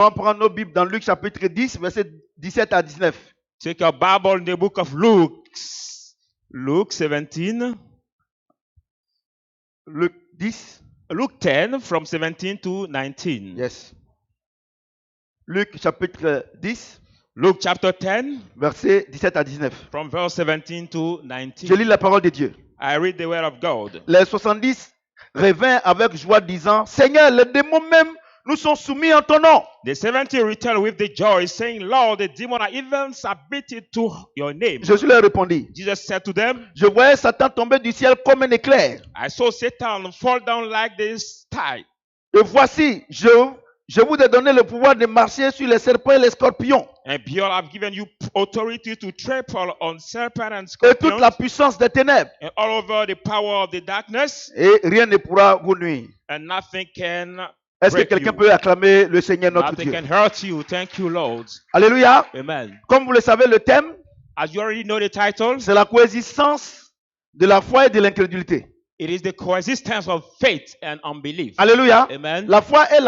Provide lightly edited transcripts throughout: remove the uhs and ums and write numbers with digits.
On va prendre nos Bibles dans Luc chapitre 10, versets 17 à 19. Take your Bible in the book of Luke. Luke 17. Luc 10. Luke 10 from 17 to 19. Yes. Luc chapitre 10. Luke chapter 10 versets 17 à 19. from verse 17 to 19. Je lis la parole de Dieu. I read the word of God. Les 70 revinrent avec joie disant, Seigneur, les démons même nous sont soumis en ton nom. The 70 returned with the joy, saying, Lord, the demon are even submitted to your name. Jésus leur répondit, Jesus said to them, je voyais Satan tomber du ciel comme un éclair. I saw Satan fall down like this tide. Et voici, je vous ai donné le pouvoir de marcher sur les serpents et les scorpions. And behold, I've given you authority to trample on serpents and Et toute la scorpions puissance des ténèbres. and all over the power of the darkness, Et rien ne pourra vous nuire. and nothing can Est-ce que break quelqu'un you. peut acclamer le Seigneur notre Nothing Dieu? can hurt you. Thank you, Lord. Alléluia. Amen. Comme vous le savez, le thème, As you already know the title, c'est la coexistence de la foi et de l'incrédulité. it is the coexistence of faith and unbelief. Alléluia. Amen. La foi et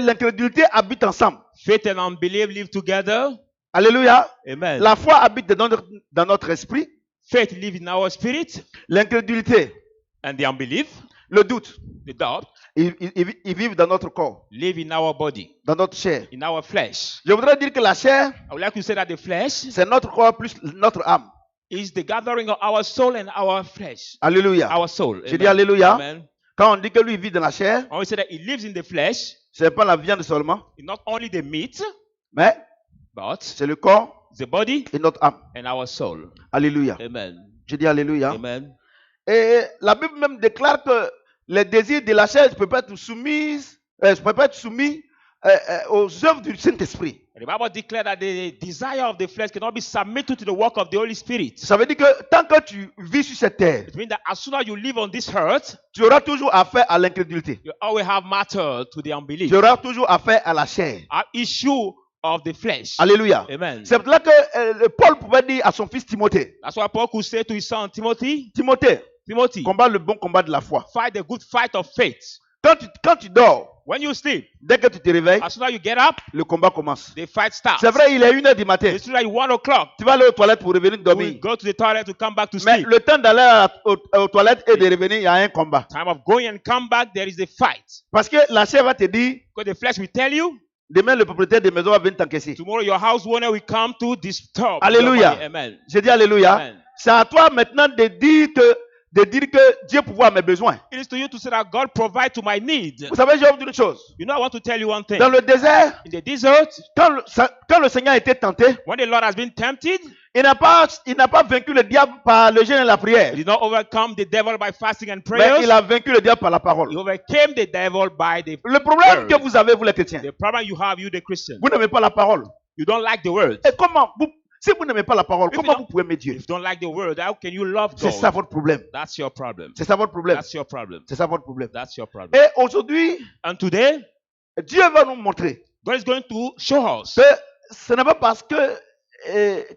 l'incrédulité habitent ensemble. Faith and unbelief live together. Alléluia. Amen. La foi habite dans notre esprit. Faith lives in our spirit, L'incrédulité, and the unbelief, le doute, the doubt, ils vivent dans notre corps, live in our body, dans notre chair. in our flesh. Je voudrais dire que la chair, I would like to say that the flesh c'est notre corps plus notre âme. is the gathering of our soul and our flesh. Alléluia. Our soul. Je dis alléluia. Amen. Quand on dit que lui vit dans la chair, When we say that he lives in the flesh, c'est pas la viande seulement, it's not only the meat, mais but c'est le corps the body et notre âme. and our soul. Alléluia. Amen. Je dis alléluia. Amen. Et la Bible même déclare que les désirs de la chair ne peuvent pas être soumis, aux œuvres du Saint-Esprit. And the Bible declares that the desire of the flesh cannot be submitted to the work of the Holy Spirit. Ça veut dire que tant que tu vis sur cette terre, It means that as soon as you live on this earth, tu auras toujours affaire à l'incrédulité. you always have matter to the unbelief. Tu auras toujours affaire à la chair. An issue of the flesh. Alléluia. Amen. C'est pour là que Paul pouvait dire à son fils Timothée, That's why Paul could say to his son Timothy, Timothée, Timothy, combat le bon combat de la foi. fight the good fight of faith. Quand tu dors, When you sleep, dès que tu te réveilles, as soon as you get up, le combat commence. the fight starts. C'est vrai, il est 1h du matin. It's like 1 o'clock. Tu vas aller aux toilettes pour revenir You dormir. will go to the toilet to come back to Mais sleep. le temps d'aller aux toilettes et de revenir, il y a un combat. Time of going and come back, there is a fight. Parce que la chair va te dire, Because the flesh will tell you, demain le propriétaire de maison va venir t'encaisser. tomorrow your house owner will come to disturb. Alléluia. your money. Amen. Je dis alléluia. Amen. C'est à toi maintenant de dire que Dieu pourvoit à mes besoins. It is to you to say that God provide to my need. Vous savez, je vais vous dire une chose. You know, I want to tell you one thing. Dans le désert, In the desert, quand le Seigneur a été tenté, when the Lord has been tempted, il n'a pas vaincu le diable par le jeûne et la prière. he did not overcome the devil by fasting and Mais prayers. il a vaincu le diable par la parole. He overcame the devil by the Le problème word. que vous avez, vous les chrétiens, The problem you have, you the Christian, vous n'aimez pas la parole. you don't like the word. Et si vous n'aimez pas la parole, If you comment don't- vous pouvez aimer Dieu? If you don't like the word, how can you love C'est ça God? votre problème. That's your problem. C'est ça votre problème. That's your problem. C'est ça votre problème. That's your problem. Et aujourd'hui, And today, Dieu va nous montrer God is going to show us. que ce n'est pas parce que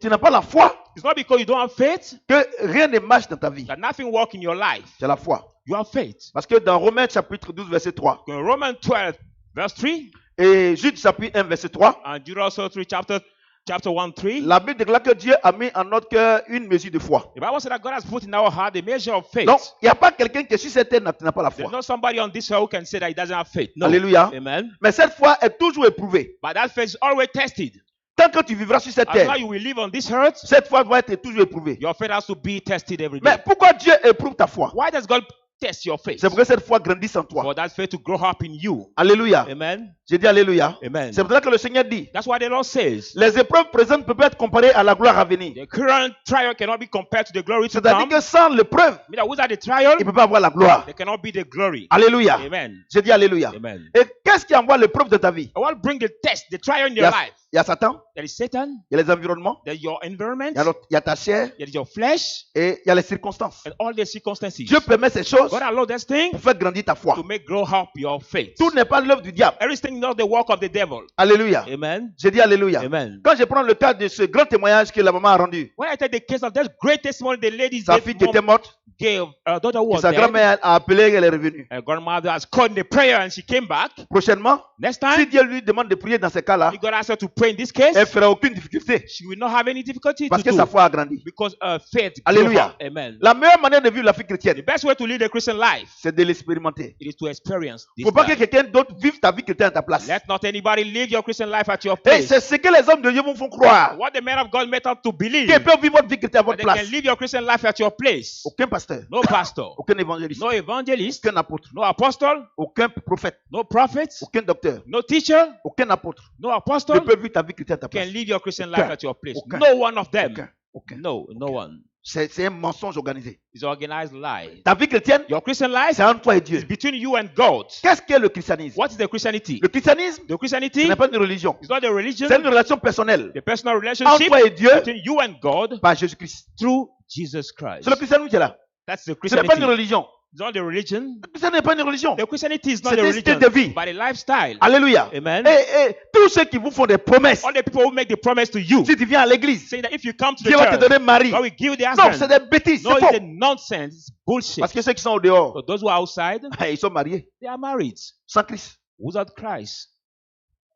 tu n'as pas la foi It's not because you don't have faith que rien ne marche dans ta vie. that nothing works in your life. C'est la foi. You have faith. Parce que dans Romains chapitre 12, verset 3 In Romans 12, verse 3, et Jude chapitre 1, verset 3, and Deuteronomy 3, chapter 1, 3, la Bible déclare que Dieu a mis en notre cœur une mesure de foi. the Bible said that God has put in our heart a measure of faith. Donc, il n'y a pas quelqu'un qui est sur cette terre qui n'a pas la There's foi. not somebody on this earth who can say that he doesn't have faith. No. Alléluia. Amen. Mais cette foi est toujours éprouvée. But that faith is always tested. Tant que tu vivras sur cette As terre, long as you will live on this earth, cette foi doit être toujours éprouvée. your faith has to be tested every Mais day. pourquoi Dieu éprouve ta foi? Why does God test your faith? C'est pour que cette foi grandisse en toi. For that faith to grow up in you. Alléluia. Amen. J'ai dit alléluia. Amen. C'est pour ça que le Seigneur dit, That's why the Lord says les épreuves présentes peuvent être comparées à la gloire à venir. the current trial cannot be compared to the glory to C'est-à-dire come. que sans l'épreuve, Meaning that without the trial, il ne peut pas avoir la gloire. there cannot be the glory. Alléluia. Amen. J'ai dit alléluia. Amen. Et qu'est-ce qui envoie l'épreuve de ta vie? I want to bring the test, the trial in Il y your a, life. il y a Satan, There is Satan, il y a les environnements, there is your environment, il y a ta chair there is your flesh, et il y a les circonstances. and all the circumstances. Dieu permet ces choses God allows this thing pour faire grandir ta foi. to make grow up your faith. Tout n'est pas l'œuvre du diable. Everything not the work of the devil. Alléluia. Amen. J'ai dit Alléluia. Amen. Quand je prends le cas de ce grand témoignage que la maman a rendu, When I take the case of that great testimony, the lady sa fille qui était morte, gave, her daughter que was sa dead. grand-mère a appelé et elle est revenue. Her grandmother has called the prayer and she came back. Prochainement, Next si time, Dieu lui demande de prier dans ces cas-là, God asked her to pray in this case. elle ne fera aucune difficulté She will not have any difficulty parce to que sa do foi a grandi. because her faith grew Alléluia. up. Amen. La meilleure manière de vivre la vie The chrétienne, best way to live the Christian life, c'est de l'expérimenter. it is to experience Il this ne faut pas que life. quelqu'un d'autre vive ta vie chrétienne à ta place. Let not anybody live your Christian life at your Et place. c'est ce que les hommes de Dieu vous font croire. What the men of God made up to believe, Qu'ils peuvent vivre votre vie chrétienne à that votre they place. can live your Christian life at your place. Aucun pasteur, No pastor, aucun évangéliste, no evangelist, aucun apôtre, no apostle, aucun prophète, no prophet, aucun docteur, no teacher, aucun apôtre no ne apostle peut vivre ta vie chrétienne à ta can place. live your Christian Aucun. life at your place. Aucun. No one of them. Aucun. Aucun. No one. C'est un mensonge organisé. It's organized lie. Ta vie chrétienne, Your Christian life c'est entre toi et is Dieu. between you and God. Qu'est-ce qu'est le christianisme? What is the Christianity? Le christianisme, The ce Christianity n'est pas une religion. is not a religion. C'est une relation personnelle The personal entre relationship toi et Dieu between you and God par Jésus-Christ. through Jesus Christ. C'est le christianisme qui est là. That's the Ce n'est pas une Christianity. religion. It's not a religion. Le christianisme n'est pas une religion. The Christianity is not C'est a un style religion, de vie. but a lifestyle. Alléluia. Amen. Et tous ceux qui vous font des promesses, All the people who make the promise to you, si tu viens à l'église, saying that if you come to the Dieu va te church, donner Marie. God will give you the Non, c'est husband. des bêtises, No, c'est it's a faux. nonsense. It's bullshit. Parce que ceux qui sont au dehors, So those who are outside, ils sont mariés they are married sans Christ. without Christ.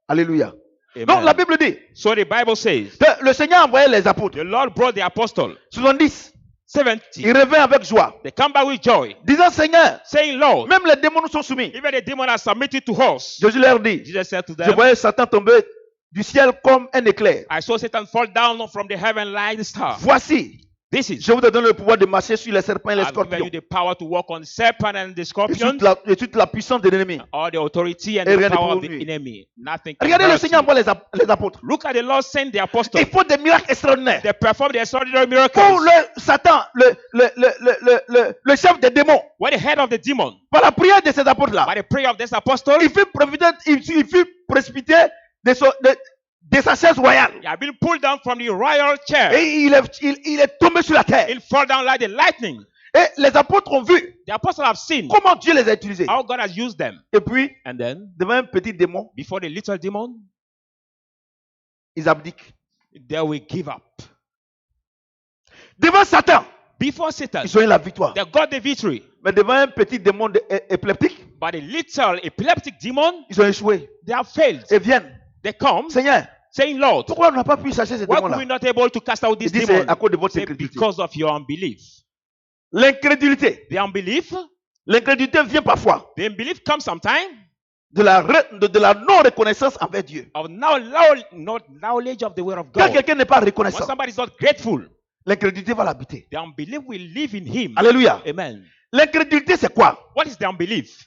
Alléluia. Amen. Donc la Bible dit So the Bible says, que le Seigneur a envoyé les apôtres. the Lord brought the apostle, 70. 70. Ils reviennent avec joie, They come back with joy, disant Seigneur, saying, Lord, même les démons nous sont soumis. even the demon are submitted to us. Jésus leur dit, Jesus said to je them, voyais Satan tomber du ciel comme un éclair. I saw Satan fall down from the heaven like a star. Voici, This is, je vous donne le pouvoir de marcher sur les serpents et les I've given scorpions you the power to walk on serpent and the et scorpion, toute la puissance de l'ennemi. all the authority and Et the rien ne power peut of the vous nuire. enemy. Nothing can Regardez le hurt Seigneur you. envoie les apôtres. Look at the Lord send the apostles. Il faut des miracles extraordinaires They perform the extraordinary pour miracles. le Satan, le chef des démons. When the head of the demon, Par la prière de ces apôtres-là, by the prayer of this apostle, il fut précipité de sa chaise royale. he had been pulled down from the royal chair. Et il est tombé sur la terre. He'll fall down like the lightning. Et les apôtres ont vu The apostles have seen comment Dieu les a utilisés. how God has used them. Et puis, And then, devant un petit démon, before the little demon, ils abdiquent. they will give up. Devant Satan, Before Satan, ils ont eu la victoire. they got the victory. Mais devant un petit démon épileptique, But the little epileptic demon, ils ont échoué. they have failed. Et viennent. They come Seigneur, saying, Lord, pourquoi on n'a pas pu chasser ces why could démons-là? we not able to cast out Il this dit demon? c'est à cause de votre Say, incrédulité. because of your unbelief. L'incrédulité. The unbelief, L'incrédulité vient parfois the unbelief comes sometime de la non-reconnaissance envers Dieu. of not knowledge of the word of Quand God. quelqu'un n'est pas When reconnaissant, somebody is not grateful, l'incrédulité va l'habiter. the unbelief will live in him. Alléluia. Amen. L'incrédulité, c'est quoi? What is the unbelief?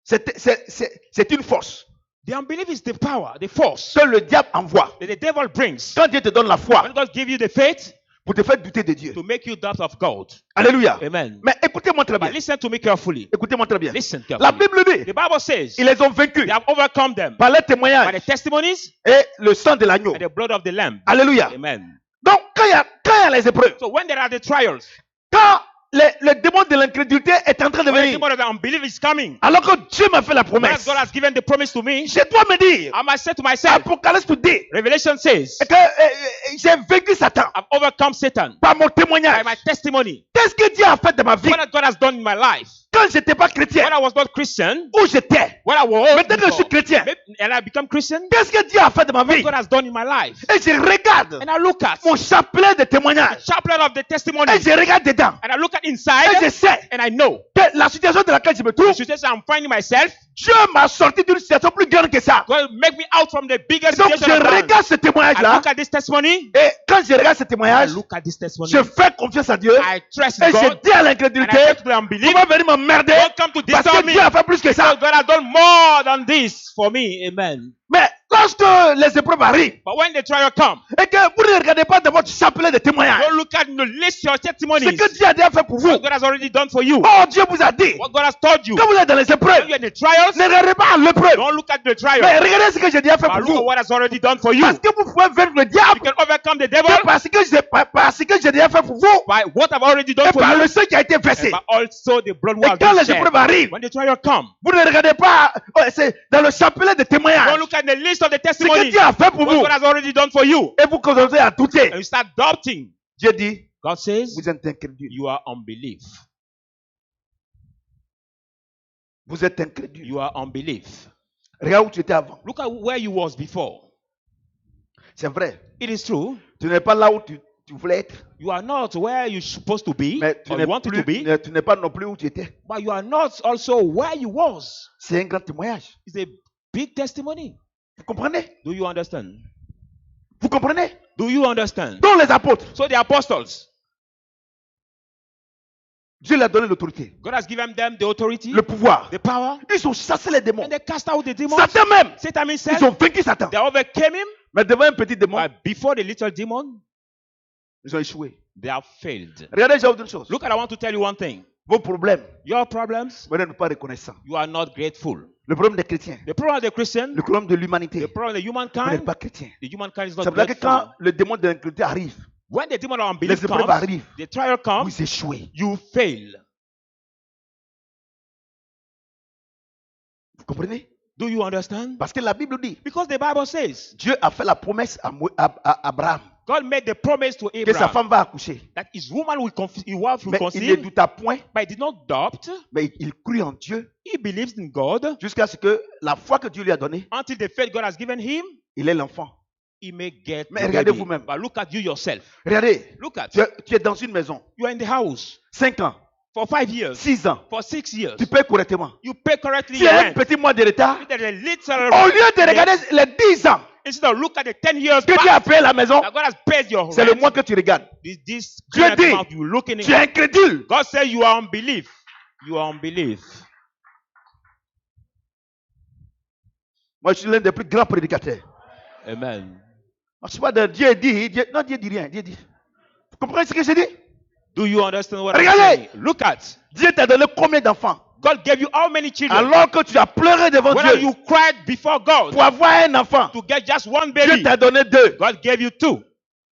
C'est une force The unbelief is the power, the force que le diable envoie. that the devil brings. Quand Dieu te donne la foi When God gives you the faith pour te faire douter de Dieu. to make you doubt of God. Alléluia. Amen. Mais écoutez-moi très bien. But listen to me carefully. Écoutez-moi très bien. Listen La carefully. Bible dit, The Bible says ils les ont vaincus they have overcome them par les by the témoignages testimonies et le sang de l'agneau. and the blood of the Lamb. Alléluia. Amen. Donc, quand il y a les épreuves, So when there are the trials, quand le démon de l'incrédulité est en train de when the venir, demon of the unbelief is coming, alors que Dieu m'a fait la when promesse, God has given the promise to me, je dois me dire, I must say to myself, Apocalypse today, Revelation says, que j'ai vaincu Satan I've overcome Satan par mon by témoignage. my testimony. Qu'est-ce que Dieu a fait de ma vie What God has done in my life. quand je n'étais pas chrétien? When I was not Christian, Où j'étais? when I was Maintenant que je suis before, chrétien, and I become Christian, qu'est-ce que Dieu a fait de ma what vie? God has done in my life. Et je regarde And I look at mon chapelet de the témoignages. chapelet of the testimony, Et je regarde dedans. and I look at Et je inside, sais and I know que la situation dans laquelle je me the trouve, situation I'm finding myself, Dieu m'a sorti d'une situation plus grande que ça. God will make me out from the biggest Donc situation. je of man. regarde ce I témoignage-là. look at this testimony. Et quand je regarde ce I témoignage, look at this testimony. je fais confiance à Dieu. I trust Et in je God. dis à And I l'incrédulité, say to the tu unbelief, vas venir m'emmerder. don't come to Parce que disturb me. Dieu a fait plus que ça. Because God has done more than this for me. Amen. Mais lorsque lorsque les épreuves arrivent, But when the trial comes, et que vous ne regardez pas dans votre chapelet de témoignages, don't look at the list your ce testimonies. que Dieu a déjà fait pour vous. What God has already done for you. Oh, Dieu vous a dit, What God has told you. quand vous êtes dans les When épreuves, you're in the trials, ne regardez pas à l'épreuve, don't look at the mais trial. regardez ce que j'ai déjà fait But pour look at vous. what has already done for you. Parce que vous pouvez vaincre le You diable, can overcome the devil que parce que j'ai déjà fait pour vous, by what I've already done et for par you, le sang qui a été and versé. by also the blood Et we have quand been les shed. épreuves arrivent, When the trial comes, vous ne regardez pas, c'est dans le chapelet de don't témoignages, look at the list of the ce que testimonies. Dieu a fait pour What vous, God has already done for you. et vous commencez à douter. And you start doubting. Dieu dit, God says, vous êtes incrédule. you are unbelief. Vous êtes incrédule. You are unbelief. Regarde où tu étais avant. Look at where you was before. C'est vrai. It is true. Tu n'es pas là où tu voulais être, You are not where you're supposed to be mais tu or n'es you wanted to be, tu n'es pas non plus où tu étais. but you are not also where you was. C'est un grand témoignage. It's a big testimony. Vous comprenez? Do you understand? Vous comprenez? Do you understand? Dans les apôtres, So the apostles, Dieu leur a donné l'autorité, God has given them the authority, le pouvoir. the power, Ils ont chassé les démons. and they cast out the demons. Satan même, Satan ils himself, ont vaincu Satan. they overcame him, Mais devant un petit démon, but before the little demon, ils ont échoué. they have failed. Regardez, j'ai autre chose. Look, I want to tell you one thing. Vos problèmes, Your problems, vous n'êtes pas reconnaissants. you are not grateful. Le problème des chrétiens, The problem of the Christian, le problème de l'humanité, the problem of the vous n'êtes humankind, pas chrétien. the humankind is C'est not pour ça que grateful. quand le démon de l'incrédulité arrive, When the demon of les unbelief épreuves comes, arrivent, the trial comes, vous échouez. you fail. Vous comprenez? Do you understand? Parce que la Bible dit, Because the Bible says, Dieu a fait la promesse à Abraham God made the promise to que sa Abraham femme va accoucher. that his woman will wife will Mais il ne conceive, douta point, but he did not doubt. mais il crut en Dieu He believes in God jusqu'à ce que la foi que Dieu lui a donnée, until the faith God has given him, il ait l'enfant. he may get Mais the regardez baby. vous-même. But look at you yourself. Regardez, Look at tu es dans une maison, you are in the house 5 ans, for 5 years, 6 ans, for 6 years. tu paies correctement. You pay correctly S'il y your a un rent. petit mois de retard, If there is a little au lieu de regarder les 10 ans instead of look at the 10 years que tu as back payé la maison, that God has paid your c'est le rent, mois que tu regardes. this Dieu current dit, amount you looking tu es at. incrédule. God said you are unbelief. You are unbelief. Moi, je suis l'un des plus grands prédicateurs. Amen. Je suis pas de Dieu dit, non, Dieu dit rien. Dieu dit. Vous comprenez ce que je dis? Do you understand what I'm Regardez. saying? Look at. Dieu t'a donné combien d'enfants? God gave you how many children? Alors que tu as pleuré devant When Dieu you cried before God pour avoir un enfant, to get just one Dieu baby, t'a donné 2. God gave you 2.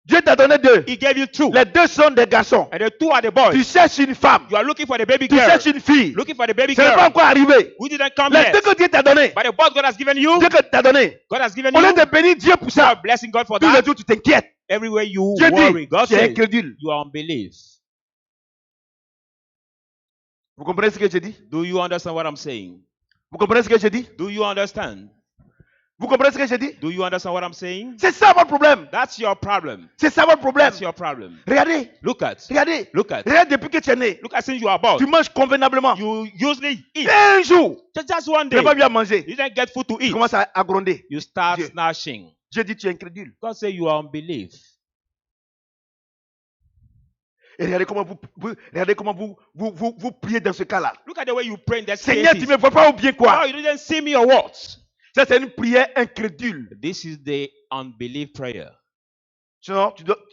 Dieu t'a donné 2. He gave you 2. Les 2 sont des garçons. And the 2 are the Tu boys. cherches une femme. You are looking for the baby Tu girl. cherches une fille. Looking for the baby Ce n'est pas girl. encore arrivé. We didn't come Les 2 yet. que Dieu t'a donné. But the boy God has given you, Dieu que t'a donné. God has given Au lieu you, de bénir Dieu pour you are ça, blessing God for tous les that. jours tu t'inquiètes. Everywhere you Dieu worry, dit, God tu es says incrédule. you are unbelief. Vous comprenez ce que je dis? Do you understand what I'm saying? Vous comprenez ce que je dis? Do you understand? Vous comprenez ce que je dis? Do you understand what I'm saying? C'est ça votre problème. That's your problem. C'est ça votre problème. That's your problem. Regardez. Look at. Regardez. Look at. Regarde depuis que tu es né. Look at since you are born. Tu manges convenablement. You usually eat. Un jour, Just one tu n'as day. pas bien à manger. You didn't get food to Tu eat. commences à gronder. You start Dieu. snatching. Dieu dit tu es incrédule. God say you are unbelief. Et regardez comment vous priez dans ce cas-là. Look at the way you pray in that Seigneur, tu cases. ne me vois pas ou bien Oh, quoi? you didn't see me or what? Ça, c'est une prière incrédule. This is the unbelief prayer. Sinon,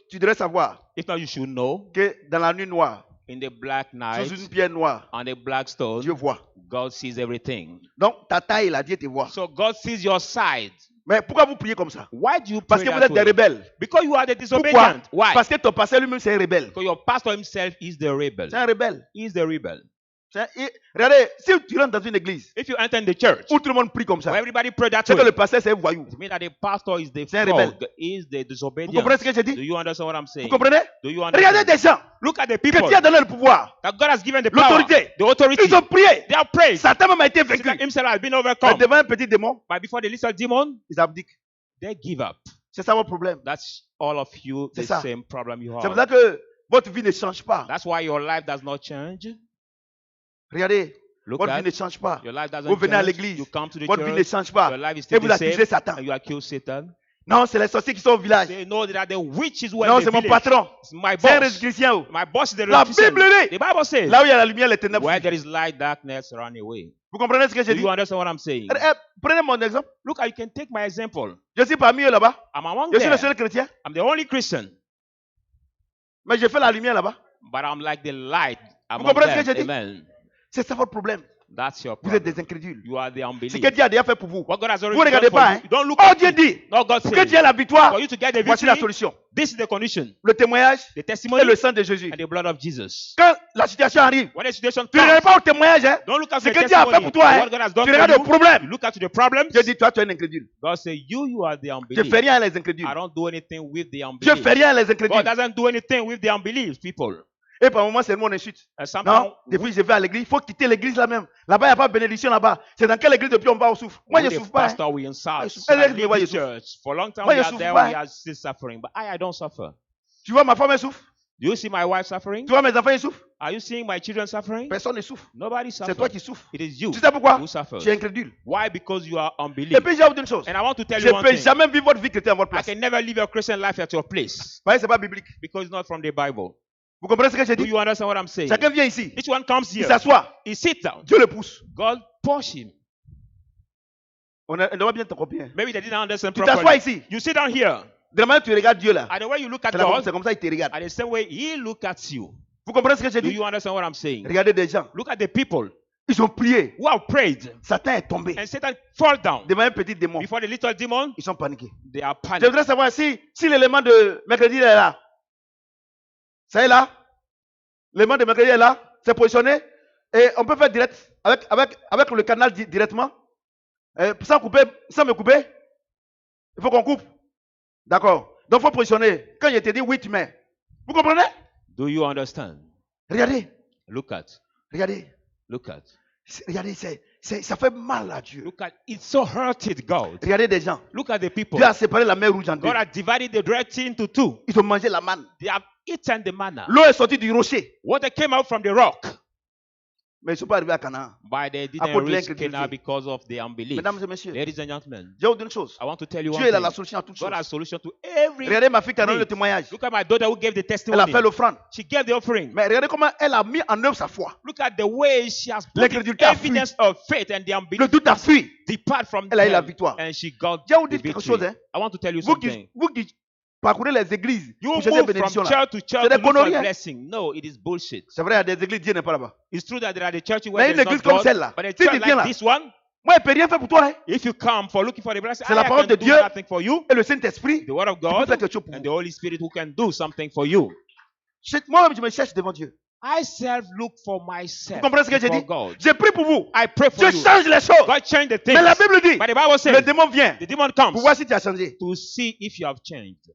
tu devrais savoir If not, you should know. que dans la nuit noire, In the black night, sur une pierre noire, on the black stone, Dieu voit. God sees everything. Donc, ta taille, là, Dieu te voit. So God sees your side. Mais pourquoi vous priez comme ça? Why do you Parce pray que vous that êtes des way? rebelles. Because you are the Pourquoi? disobedient. Why? Parce que ton pasteur lui-même, c'est un rebelle. Because your pastor himself is the rebel. C'est un rebelle. He is the rebel. Regardez, si tu rentres dans une église If you enter in the church, où tout le monde prie comme ça, where everybody pray that c'est que way, le pasteur, c'est un voyou. it means that the pastor is the C'est un rebelle. frog, is the Vous disobedient. comprenez ce que je Do dis? you understand what I'm Vous saying? comprenez? Do you Regardez understand? des gens Look at the que people Dieu a donné le pouvoir, that God has given the power, l'autorité. the authority. Ils ont prié. They have prayed. Satan même a été vaincu. Satan himself has been Mais overcome. devant un petit démon, But before the little demon, ils abdiquent. they give up. C'est ça votre problème. That's all of you, the C'est ça. same problem you C'est pour have. ça que votre vie ne change pas. That's why your life does not change. Regardez, Look votre vie at ne change pas. your life doesn't Vous venez à change. l'église. You come to the Votre vie ne church. change pas. Your life is Et still vous the accusez same. Satan. And you accuse Satan. Non, c'est les sorciers qui sont au village. They know that the witches were Non, in c'est the mon village. patron. It's my C'est un boss. résident. Oh. My boss is the La Christian. Bible dit, The Bible says, là où il y a la lumière, les ténèbres. where fuient. there is light, darkness run away. Vous comprenez ce que Do j'ai dit? you understand what I'm saying? Prenez mon exemple. Look, you can take my example. Je suis parmi eux là-bas. I'm among Je suis le them. seul chrétien. I'm the only Christian, Mais je fais la lumière là-bas. but I'm like the light among comprenez ce que them. j'ai dit? Amen. C'est ça votre problème. That's your Vous êtes problem. des incrédules. You are the Ce unbelief. que Dieu a déjà fait pour vous. What God has already Vous ne regardez done for pas. you. Hein? You don't look Oh, at Dieu it. dit. No, God Pour says, que tu aies la victoire, for you to get the voici la victory, solution. this is the condition. Le témoignage The et testimony le sang de Jésus. and the blood of Jesus. Quand la situation arrive, When the situation tu ne regardes comes, pas au témoignage. Hein? don't look at Ce the que Dieu a fait testimony. pour toi. Hein? What God has done Tu for regardes le you. You problème. look at the problems. Je dis, toi, tu es un incrédule. God says, you are the Je unbelief. fais rien à les incrédules. I don't do anything with the Je unbelief. fais rien à les God incrédules. doesn't do anything with the unbelief, people. Et par moments, c'est le monde insulte. And Non, sometimes depuis je vais à l'église, il faut quitter l'église là même. Là-bas, il n'y a pas de bénédiction là-bas. C'est dans quelle église depuis on va au souffre? Moi, je ne the souffre pas. Hein. pastor we insult. Moi, je So souffre. I leave Moi, je the souffre. church. For a long time Moi, we je are souffre there, pas. we are still suffering. But I don't suffer. Tu vois, ma femme, elle souffre. Do you see my wife suffering? Tu vois, mes enfants, ils souffrent. Are you seeing my children suffering? Personne ne souffre. Nobody C'est suffers. toi qui souffres. It is you Tu sais pourquoi? who suffers. Tu es incrédule. Why? Because you are Et unbelief. puis, j'ai vous dire une chose. And I want to tell Je you ne one peux thing. jamais vivre votre vie chrétienne à votre I place. can never live your Christian life at your place Parce que ce n'est pas biblique. because it's not from the Bible. Vous comprenez ce que j'ai Do dit? you understand what I'm saying? Chacun vient ici. Each one comes Il here. s'assoit. He sits down. Dieu le pousse. God push him. On doit bien te copier. Maybe they didn't understand Tu t'assois properly. ici. You sit down here. De la manière que tu regardes Dieu là. And the way you look at C'est God, comme ça qu'il te regarde. and the same way He look at you. Vous comprenez ce que j'ai Do dit? you understand what I'm saying? Regardez des gens. Look at the people Ils ont prié. who have prayed Satan est tombé. and Satan fall down Devant un petit démon. before the little demon. Ils sont paniqués. They are Je panicked. voudrais savoir si l'élément de mercredi est là. Ça est là. L'élément de mercredi est là. C'est positionné. Et on peut faire direct avec le canal directement. Sans me couper. Il faut qu'on coupe. D'accord. Donc il faut positionner. Quand je te dis 8 mai. Vous comprenez? Do you understand? Regardez. Look at. Regardez. Look at. Regardez. Ça fait mal à Dieu. Look at. It so hurted God. Regardez des gens. Look at the people. Dieu a séparé la mer rouge en deux. God has divided the Red Sea into two. Ils ont mangé la manne. They have eaten the manna. L'eau est sortie du rocher. Water came out from the rock. Mais ils ne sont pas arrivés à Canaan. But they À didn't cause de reach l'incrédulité. Canaan because of the unbelief. Mesdames et messieurs, Ladies and gentlemen, je vais vous dire une chose. I want to tell you one Dieu il a la thing. solution à toutes God choses. has solution to every Regardez ma fille qui a donné le need. témoignage. Look at my daughter who gave the Elle a testimony. fait l'offrande. She gave the offering. Mais regardez comment elle a mis en œuvre sa foi. Look at the way she has put the L'incrédulité a fui. evidence of faith and the Le unbelief doute a fui. depart from Elle a eu la them, victoire. and she got Je vais vous the dire quelque victory. chose. Hein. I want to tell you Vous something. qui parcourez les églises You pour chercher move from bénédiction là. church to church C'est des to look for conneries, a hein. blessing. No, it is bullshit. C'est vrai, il y a des églises, Dieu n'est pas là-bas. It's true that there are the churches Mais where une there's église not comme God, celle-là, but a si tu church viens là, like this one, moi, il ne peut rien faire pour toi. Hein. if you come for looking for the blessing, C'est la I parole can de do Dieu. nothing for you. Et le Saint-Esprit, The word of qui peut God faire quelque chose pour and the vous. Holy Spirit who can do something for you. Moi-même, je me cherche devant Dieu. I self-look for myself Vous comprenez ce que j'ai before dit? God. J'ai pris pour vous. I pray for Je you. change les choses. God change the things. Mais la Bible dit, But the Bible le says démon vient the demon pour comes voir si tu as changé. to see if you have changed.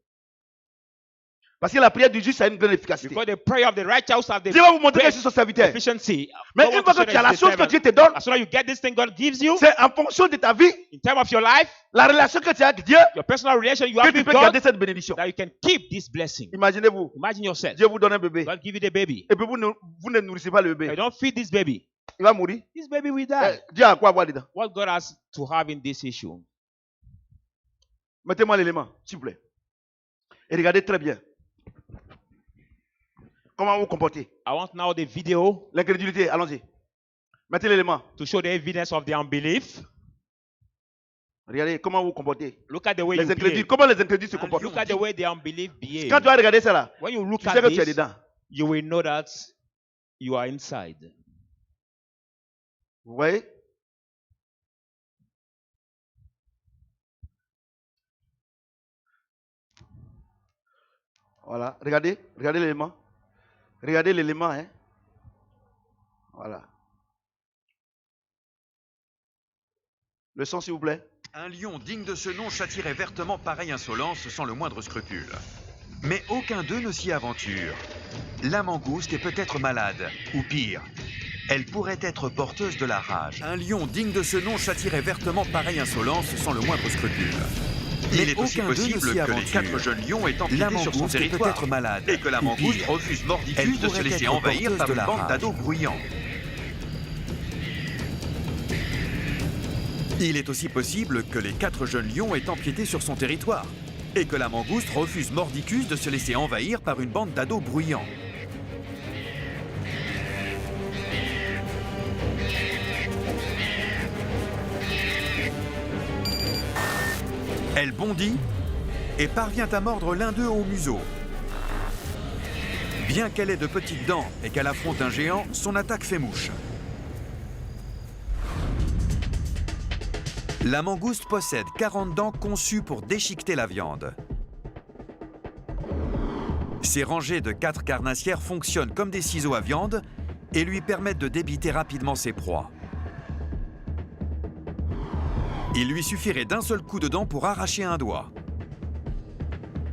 Parce que la prière du juste a une grande efficacité. Because the prayer of the righteous have the Dieu va vous montrer que je great suis son serviteur. efficiency. Mais God une wants fois to show que tu as that la he's a chose que servant. Dieu te donne, As soon as you get this thing God gives you, c'est en fonction de ta vie, in terms of your life, la relation que tu as avec Dieu, your personal relation you que have tu with peux God, garder cette bénédiction. that you can keep this blessing. Imaginez-vous, Imagine yourself. Dieu vous donne un bébé. God give you the baby. Et puis vous ne nourrissez pas le You bébé. don't feed this baby. Il va mourir. This baby will die. Dieu a quoi avoir dedans? What God has to have in this issue. Mettez-moi l'élément, s'il vous plaît. Et regardez très bien. Comment vous comportez? I want now the video L'incrédulité, allons-y. Mettez l'élément. to show the evidence of the unbelief. Regardez comment vous comportez. Look at the way Les you incrédules, behave. comment les incrédules se And comportent? look at the way the unbelief behave. Quand tu vas regarder ça là, When you look tu at sais que tu es this, dedans. you will know that you are inside. Vous voyez? Voilà, regardez l'élément. Regardez l'élément, hein. Voilà. Le son, s'il vous plaît. Un lion digne de ce nom châtierait vertement pareille insolence sans le moindre scrupule. Mais aucun d'eux ne s'y aventure. La mangouste est peut-être malade, ou pire, elle pourrait être porteuse de la rage. Un lion digne de ce nom châtierait vertement pareille insolence sans le moindre scrupule. Il est aussi possible que les 4 jeunes lions aient empiété sur son territoire malade, et que la ou mangouste pire, refuse elle mordicus de se pourrait laisser être envahir porteuse par de une la bande rage. d'ados bruyants. Il est aussi possible que les 4 jeunes lions aient empiété sur son territoire et que la mangouste refuse mordicus de se laisser envahir par une bande d'ados bruyants. Elle bondit et parvient à mordre l'un d'eux au museau. Bien qu'elle ait de petites dents et qu'elle affronte un géant, son attaque fait mouche. La mangouste possède 40 dents conçues pour déchiqueter la viande. Ces rangées de 4 carnassières fonctionnent comme des ciseaux à viande et lui permettent de débiter rapidement ses proies. Il lui suffirait d'un seul coup de dent pour arracher un doigt.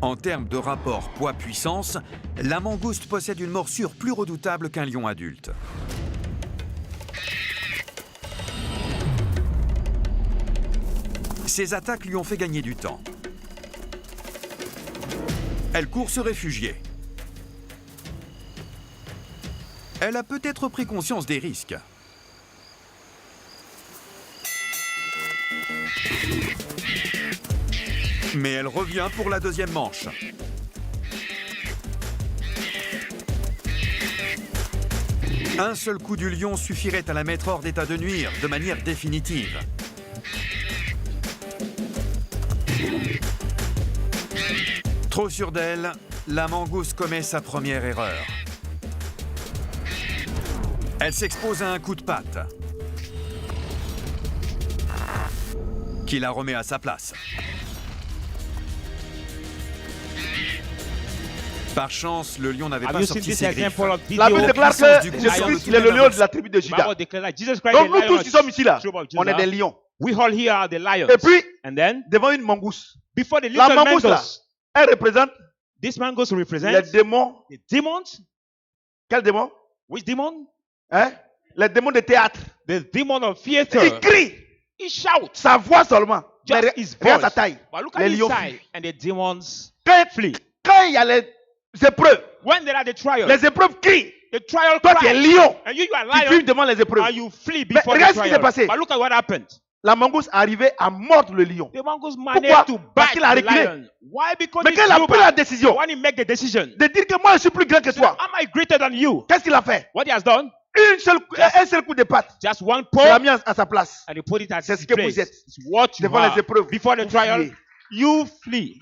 En termes de rapport poids-puissance, la mangouste possède une morsure plus redoutable qu'un lion adulte. Ses attaques lui ont fait gagner du temps. Elle court se réfugier. Elle a peut-être pris conscience des risques. Mais elle revient pour la deuxième manche. Un seul coup du lion suffirait à la mettre hors d'état de nuire de manière définitive. Trop sûre d'elle, la mangouste commet sa première erreur. Elle s'expose à un coup de patte qui la remet à sa place. Par chance, le lion n'avait pas sorti ses griffes. La Bible déclare que Jésus-Christ, il est le lion de la tribu de Juda. Donc nous tous qui sommes ici là, on est des lions. We all here are the lions. Et puis, And then, devant une mangouste, before the la little mangouste là, mangoes, elle représente this mangoes les represents démons. the demons. Quels démons? Which demon? Hein? Les démons de théâtre. The demon of theater. Il crie, He shouts. sa voix seulement. Just Mais his regarde voice. sa taille. But look at Les his lions side, fuient. and the demons Quand flee. il y a les épreuves, When there are the trials, les épreuves crient. the trial Toi, tu es cries, lion. and you are Tu fuis lion, devant les épreuves. and you flee Mais before the regarde ce qui s'est trial. passé. But look at what happened. La mangouste arrivait à mordre le lion. The mongoose Pourquoi? managed to Parce bite qu'il a the reculé. lion. Why? Because Mais he quand il a drew pris la back. décision When he make the decision, de dire que moi je suis plus grand que toi, am I greater than you? qu'est-ce qu'il a fait? What he has done? Un seul coup de patte. Just one Il l'a paw, mis à sa place. and he put it at C'est his ce que vous place. êtes. It's what you Devant are. les épreuves. Before the Vous trial, fuyez. you flee.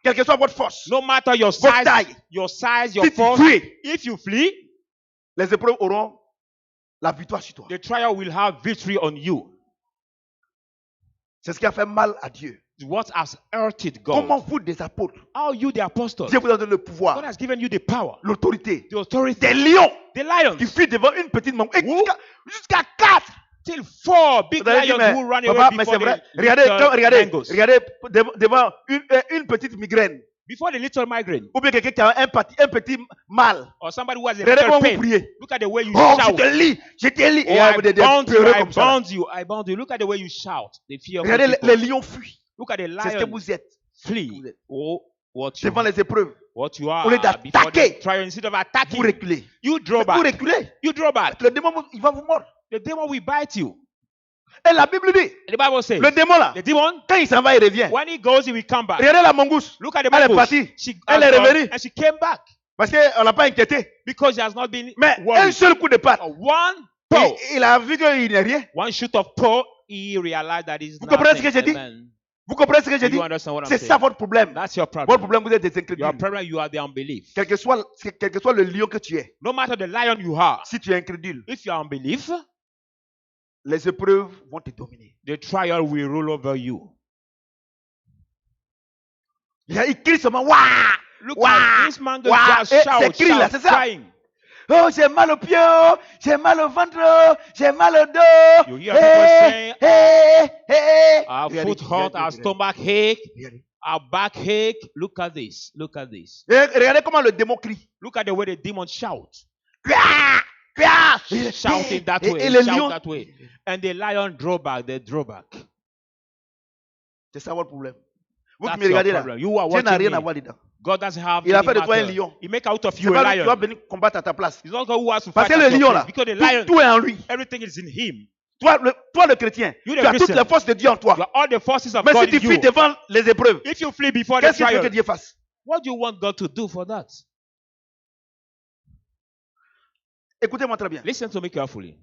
Quelle que soit votre force, No matter your votre size, taille, your si tu force, fuis, if you flee, les épreuves auront la victoire sur toi. the trial will have victory on you. C'est ce qui a fait mal à Dieu. What has hurted God? Comment vous, des apôtres, How you, the apostles, Dieu vous a donné le God pouvoir, has given you the power, l'autorité, the authority, des lions the lions, qui fuient devant une petite mangouste. Et Who? jusqu'à 4. till 4 big Vous allez dire, lions mais, who run papa, away mais c'est before vrai. the Regardez, little mangoes. regardez devant une petite migraine. Before the little migraine, Ou bien quelqu'un qui a un petit mal. or somebody who has a Regardez little comment vous pain. priez. Look at the way you Oh, je shout. te lis, je te lis. Oh, Et I vous des bound you, pleurer I comme ça. là. bound you, I bound you. Look at the way you shout. The fear of the Regardez, people. les lions fuient. Look at the C'est ce que lion vous êtes. flee. Vous êtes. Oh, what you, Devant les épreuves, what you are Au lieu before d'attaquer, the trial. Instead of vous attacking, reculez. you draw Vous back. reculez. You draw back. Le démon, il va vous mordre. The demon will bite you. Et la Bible dit, The Bible says, le démon là, the demon, quand il s'en va, il revient. when he goes, he will come back. Regardez la mangouste. Look at the Elle est Bible. partie. She Elle has est gone, revenue. and she came back Parce qu'on l'a pas inquiété. because she has not been Mais un worried. seul coup de patte. One paw, Il a vu qu'il n'est rien. one shoot of paw, he realized that he's Vous comprenez ce nothing. que j'ai dit? Amen. Vous comprenez ce que j'ai Do dit? you understand what I'm C'est saying? ça votre problème. That's your Votre problem. problème, vous êtes des Your incrédules. problem, you are the unbelief. Quel que soit le lion que tu es, No matter the lion you are, si tu es incrédule, if you are unbelief, les épreuves vont te dominer. the trial will rule over you. Il crie seulement, waouh! Look Wow. at this man Wow. just Et shout, c'est cri là, c'est ça? crying. Oh, j'ai mal au pied, oh, j'ai mal au ventre, oh, j'ai mal au dos. You hear people saying, hey. Our Regardez, foot hurt, our regardez, stomach ache, regardez. our back ache. Look at this. Look at this. Regardez comment le démon crie. Look at the way the demon shout. Quoi? Quoi? Shouting that way, Et le shout lion, that way. And the lion draw back, they draw back. c'est ça votre problème. Vous qui That's me regardez your là, problem. You are Dieu n'a watching rien à me. voir dedans. God doesn't have Il a any fait de toi un matter. lion. He make out of C'est you a pas lui qui va lion. venir combattre à ta place. He's not God who has to Parce fight que at le your lion place. là, Because the lion, tout est en lui. everything is in him. Toi, le chrétien, You tu the as toutes Christian. les forces de Dieu en toi. You have all the forces of Mais God si tu in fuis you. devant les épreuves, If you flee before the qu'est-ce que tu veux que trial, Dieu fasse? what do you want God to do for that? Écoutez-moi très bien. Listen to me carefully.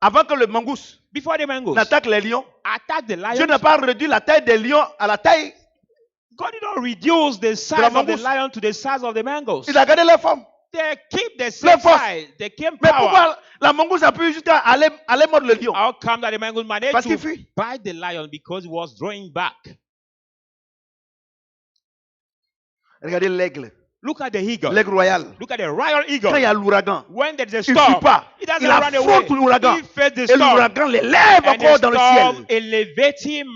Avant que le mangouste Before the mangoes n'attaque les lions, attack the Dieu lions, n'a pas réduit la taille des lions à la taille. God did not reduce the size of the mangouste. lion to the size of the mangoes. Il a gardé leur forme. They keep the same force. size. They keep Mais power. pourquoi la mangouste a pu jusqu'à aller mordre le lion? How come that the mangoes managed Parce qu'il to fuit. bite the lion? Because he was drawing back. Regardez l'aigle. Look at the eagle. L'aigle royal. Look at the royal eagle. Quand il y a l'ouragan, When there's a il ne storm, fuit pas. he doesn't Il run away. affronte l'ouragan. He faced the Et storm. l'ouragan l'élève And encore the dans le storm ciel. elevates him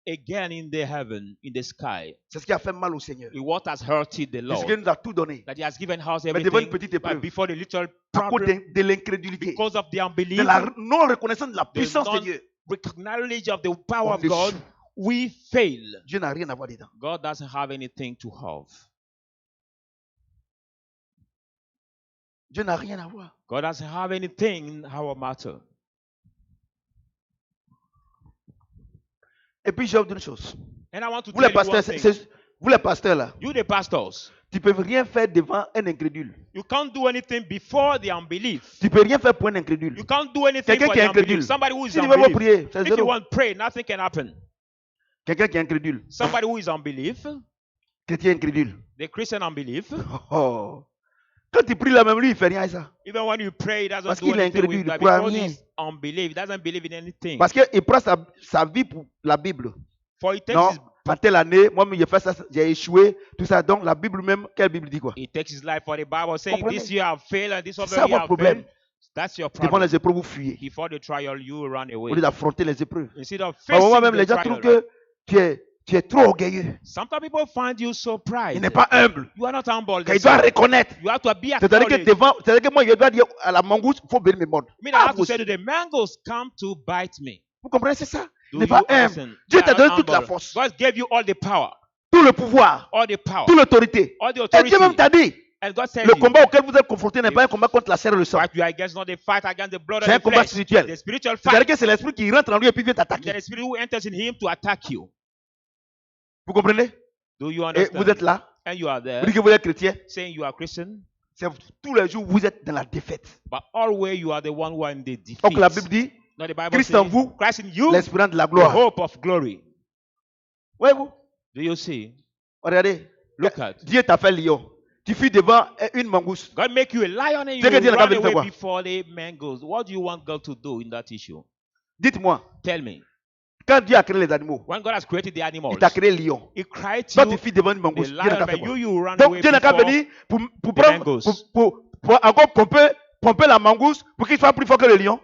again in the heaven, in the sky. C'est ce qui a fait mal au Seigneur. What has hurted the Le Lord? Seigneur nous a tout donné. That he has given us Mais devant une everything, petite but épreuve, before the little à cause problem, de l'incrédulité, because of the unbelief, de la non-reconnaissance de la the puissance de Dieu, non-knowledge of the power on of God, échoue. we fail. Dieu n'a rien à voir dedans. God doesn't have anything to have. Dieu n'a rien à voir. God doesn't have anything in our matter. Et puis, je vais vous dire une chose. And I want to Vous les tell you one pasteurs, thing. vous les pasteurs là, You the pastors, tu peux rien faire devant un incrédule. you can't do anything before the unbelief. Tu peux rien faire pour un incrédule. You can't do anything Quelqu'un for qui est the incrédule. unbelief. Somebody who is Si tu veux pas unbelief. prier, c'est If you zéro. want to pray, nothing can happen. Quelqu'un qui est incrédule. Somebody who is unbelief, Chrétien incrédule. the Christian unbelief, Oh. Quand tu pries là même, lui, il fait rien à ça. even when you pray, he doesn't Parce do qu'il est anything with incrédule, that il croit because rien. he's unbelief. He doesn't believe in anything. Parce qu'il prend sa vie pour la Bible. For he takes Non, his en telle année, moi, j'ai fait ça, j'ai échoué, tout ça. Donc, la Bible même, quelle Bible dit quoi? He takes his life for the Bible, saying, Comprenez? this year I've failed and this C'est other ça year votre I've problème. failed. That's your Devant problem. les épreuves, vous fuyez. Before the trial, you will run away. Au lieu d'affronter les épreuves. Instead of Par facing moment même, les the gens trouvent trial. que tu es trop orgueilleux. Sometimes people find you so Il prideful. n'est pas humble. You are not humble. Il doit reconnaître. You have to be C'est-à-dire que acknowledged. c'est-à-dire que moi, je dois dire à la mangouste, il faut bénir mes modes. I mean, I have to say to the mangoes, come to bite me. Vous comprenez, c'est ça? Il Do n'est you pas humble. understand? Dieu You t'a are donné not toute la humble. force, God gave you all the power, tout le pouvoir, all the power, toute l'autorité. all the Et authority. Dieu même t'a dit, And God said, le combat auquel vous êtes confronté n'est pas un combat contre la chair et le sang. fight you are against not the fight against the blood C'est un and the combat flesh. spirituel. The spiritual C'est-à-dire fight. que c'est l'esprit qui rentre en lui et puis vient There t'attaquer. is spirit who enters in him to attack you. Vous comprenez? Do you Et understand? vous êtes là, And you are vous there dites que vous êtes chrétien. saying you are Christian, C'est tous les jours vous êtes dans la défaite. but always you are the one who are in the defeat. Donc la Bible dit, Now the Bible Christ says, en vous, Christ in you, l'espérance de la the gloire. hope of glory. Voyez-vous? Do you see? Regardez. Look at. Dieu t'a fait lion. Tu fuis devant une mangouste. God make you a lion and you C'est que Dieu n'a run qu'à venir faire away quoi? before the mangoes. What do you want God to do in that issue? Dites-moi, Tell me. quand Dieu a créé les animaux, When God has created the animals, il t'a créé lion. He cried to Toi, tu you, fuis devant une the mangouste. Dieu n'a lion, qu'à faire and quoi? you run Donc away Dieu n'a qu'à before venir pour the prendre, mangoes. pour encore pomper la mangouste pour qu'il soit plus fort que le lion.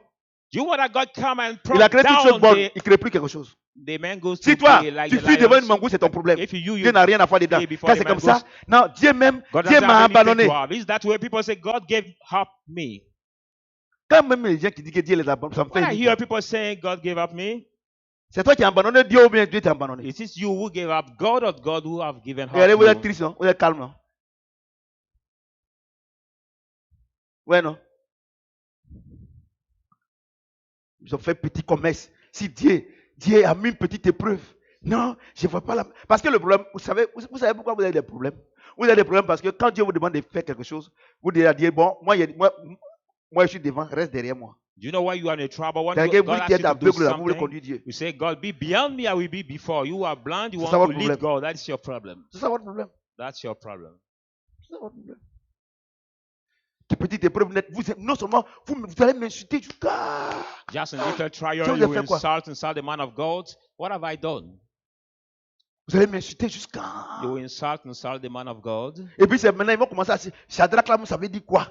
Do you want that God come and Il a prop créé toutes choses down bonnes. the Il ne crée plus quelque chose. mangoes Si to toi, be like tu the fuis devant une lions? mangouste, c'est ton problème. If you Dieu n'a rien à faire dedans. stay before Quand the c'est comme mangoes, ça, non, Dieu même, God Dieu doesn't m'a have anything abandonné. to have. Is that way people say God gave up me? Quand même les gens qui disent que Dieu les a abandonnés, ça me When I fait hear people saying God gave up me, c'est toi qui as abandonné Dieu ou bien Dieu t'a abandonné. it is you who gave up God or God who have given Regardez, up vous êtes you. triste, non? Vous êtes calme, non? Ouais, non? Ils ont fait petit commerce. Si Dieu a mis une petite épreuve, non, je ne vois pas la. Parce que le problème, vous savez pourquoi vous avez des problèmes? Vous avez des problèmes parce que quand Dieu vous demande de faire quelque chose, vous devez dire, bon, moi je suis devant, reste derrière moi. Do you know why you are in trouble? When C'est-à-dire que God vous asks qui you êtes to do aveugle, là, vous voulez something, conduire Dieu. you say, God, be beyond me, I will be before. You are blind, you C'est ça want votre to lead problème. God. That's your problem. C'est ça votre problème. That's your problem. C'est ça votre problème. Cette petite épreuve, non seulement vous allez m'insulter jusqu'à. Just a little trial, vous you avez fait quoi? insult the man of God. What have I done? Vous allez m'insulter jusqu'à. You insult the man of God. Et puis c'est maintenant, ils vont commencer à se. Shadrach là, ça veut dire quoi?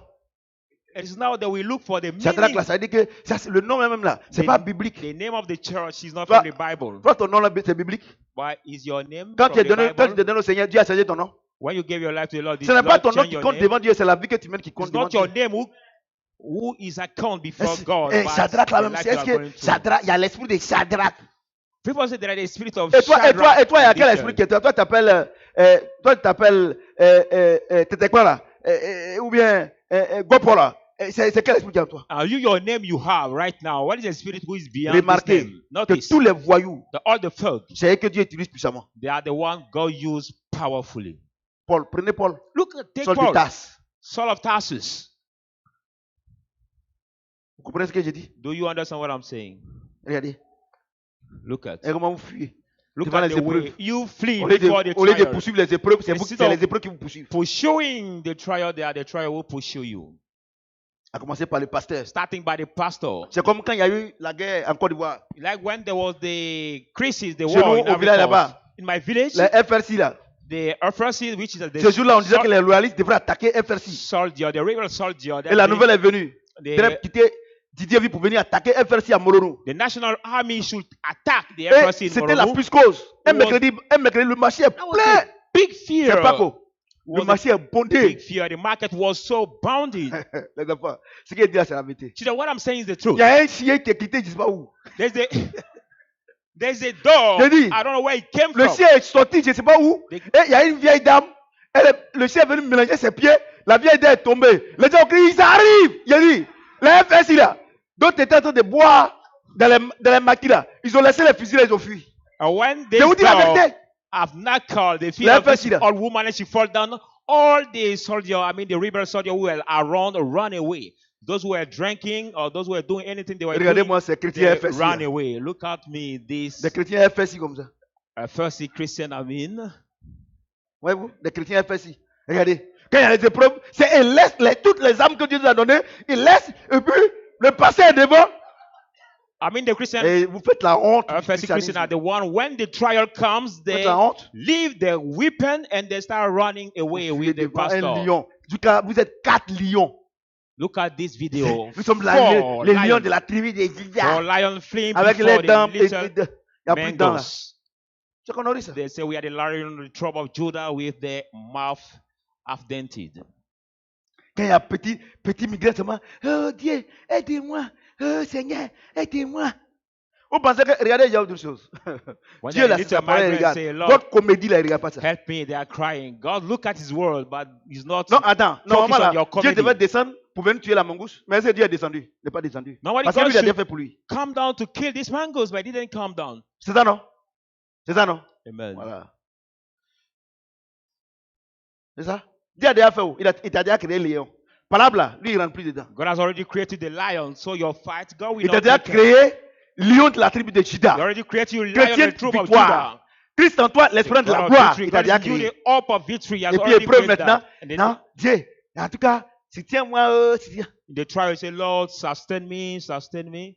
It is now that we look for the Shadrach meaning. là, ça veut dire que ça, le nom même là, c'est The- pas biblique. The name of the church is not Toi- from the Bible. Toi, ton nom là, c'est biblique. Why is your name Quand from tu es the donné, quand tu Bible? t'es donné au Seigneur, Dieu a changé ton nom. When you gave your life to the Lord, did Ce n'est pas Lord ton nom change qui your compte name? devant Dieu, c'est la vie que tu mènes qui compte It's devant not your Dieu. name who is account before God. Et but Shadrach là the même, life c'est you est-ce are going que through. Shadrach, il y a l'esprit de Shadrach. People say there is a spirit of Et toi, il y a Shadrach quel in esprit this qui est toi? Toi, tu t'appelles, t'étais quoi là? Ou bien, Gopo là? C'est quel esprit qui est en toi? Your name you have right now. What is the spirit who is beyond Remarquez this name? que Notice tous les voyous, all the thugs, c'est eux que Dieu utilise puissamment. they are the one God used powerfully. Paul, prenez Paul, Take Saul de Paul, Tarse. Saul of Tarsus. Vous comprenez ce que j'ai dit? Do you understand what I'm saying? Regardez. Look at. Et comment vous fuyez? Look devant at les the way épreuves. you flee Au lieu before the de trial. poursuivre les épreuves, c'est Instead of les épreuves qui vous poursuivent. Pursuing the trial, they are the trial will pursue you. À commencer par le pasteur. Starting by the pastor. C'est comme quand il y a eu la guerre en Côte d'Ivoire. Like when there was the crisis, the Chez war nous, in au village Ivory Coast. là-bas, In my village, les FRC là. the FRC, which is Ce jour-là, on disait the que les loyalistes devraient attaquer FRC. soldier, the rebel soldier, Et la nouvelle est venue. Ils devraient the, quitter Didier Vie pour venir attaquer FRC à Mororo. the national army should attack the Et FRC in c'était la Morobo. plus cause. Un It was- mercredi, le marché est That was plein. a big fear. C'est pas quoi. Le Was a marché est bondé. big fear. The market was so bounded. Les enfants, ce qu'il dit là, c'est la vérité. You know what I'm saying is the Il truth. y a un chien qui est quitté, je ne sais pas où. There's a dog. J'ai dit, I don't know where it came Le from. chien est sorti, je ne sais pas où. They- Et il y a une vieille dame. Le chien est venu mélanger ses pieds. La vieille dame est tombée. Les gens ont crié, ils arrivent. Il a dit, les FSI là, d'autres étaient en train de boire dans les maquis là. Ils ont laissé les fusils là, ils ont fui. And when Je this vous dis la dog vérité. have not called the fear La of this FSI là. old woman and she fall down, all the soldier, the rebel soldier who were around run away. Those who were drinking or those who were doing anything they were doing, Regardez-moi ces chrétiens they FSI. ran là. away. Look at me, this Des chrétiens FSI comme ça. first Christian, Voyez-vous, des chrétiens FSI. Regardez. Quand il y a les épreuves, c'est ils laissent toutes les âmes que Dieu nous a données. Ils laissent et puis le passé est devant. the Christian, Et vous faites la honte. du first Christian are christianisme. the one, when the trial comes, Vous faites they la honte. leave their weapon and they start running away Vous with the devant un pastor. lion. Jusqu'à- Vous êtes 4 lions. Look at this video. Nous sommes là, Four les lions lions. de la tribu des Judas. For lion fleeing Avec before les dents. the Il little n'y a plus de dents là. mangoes. C'est qu'on aurait ça. They say we are the lion of the tribe of Judah with the mouth half dented. Quand il y a petit migrant seulement, oh Dieu, aidez-moi. Oh Seigneur, aidez-moi. Vous pensez que, regardez, il y a autre chose. When Dieu the là, little c'est ça, pareil, migrants regarde. say, Lord, Votre comédie là, il regarde pas ça. help me, they are crying. God, look at his world, but he's not. Non, attends. Focus Normalement, on là, your Dieu comedy. devait descendre pour venir tuer la mangouste. Mais c'est Dieu est descendu. Il n'est pas descendu. Nobody Parce que God lui, il a déjà should fait pour lui. come down to kill these mangoes, but he didn't come down. C'est ça, non? C'est ça, non? Amen. Voilà. C'est ça? Dieu a déjà fait où? Il a déjà créé le lion. Par là, là, lui, il ne rentre plus dedans. God has already created the lion, so your fight, God will Il a not déjà take care. créé lion de la tribu de He Judas. already created you lion of Chrétien the tribe of victoire. Judah. Christ en toi, l'espérance de God la of gloire. victory. Il a God déjà is you créé. the hope of victory. He has Et puis already épreuve created maintenant. that. And then Non, Dieu. En tout cas, si tiens-moi, si in the trial, you say, Lord, sustain me, sustain me.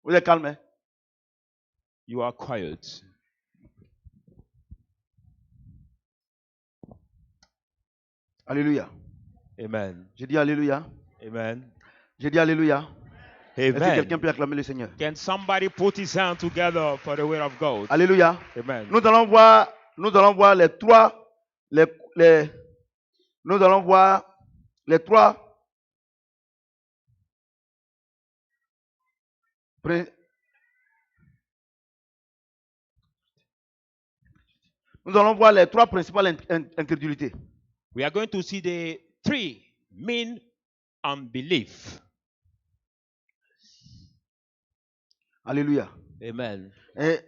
vous êtes calme, hein? You are quiet. Alléluia. Amen. J'ai dit Alléluia. Amen. J'ai dit Alléluia. Est-ce que Amen. quelqu'un peut acclamer le Seigneur? Can somebody put his hand together for the word of God? Alléluia. Amen. Nous allons voir les trois, nous allons voir les trois principales incrédulités. We are going to see the three main unbelief. Alléluia. Amen. Et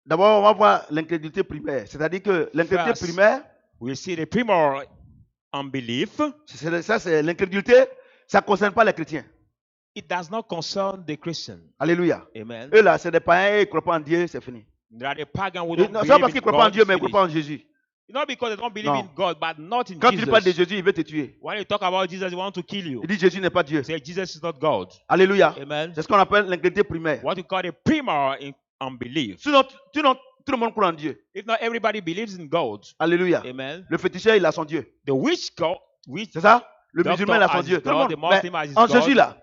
d'abord, on va voir l'incrédulité primaire. C'est-à-dire que l'incrédulité First. primaire, We see the primary unbelief. ça c'est l'incrédulité, ça ne concerne pas les chrétiens. It does not concern the Christian. Alléluia. Amen. Eux là, c'est des païens, ils ne croient pas en Dieu, c'est fini. There are the pagan who Et don't non, c'est believe pas parce in qu'ils ne croient pas en God. Dieu, mais ils ne It's croient pas en Jésus. not because they don't believe Non. in God, but not in Quand tu parles de Jesus. Jésus, il veut te tuer. When you talk about Jesus, you want to kill you. Il dit Jésus n'est pas Dieu. Say Jesus is not God. Alléluia. Amen. C'est ce qu'on appelle l'incrédulité primaire. What you call the primary unbelief. Sinon, tout le monde croit en Dieu. If not everybody believes in God. Alléluia. Amen. Le féticheur, il a son Dieu. The witch God, which C'est ça? Le Doctor musulman, il a son as Dieu. his Tout le God, monde. the Muslim Mais as his en God. Jésus là,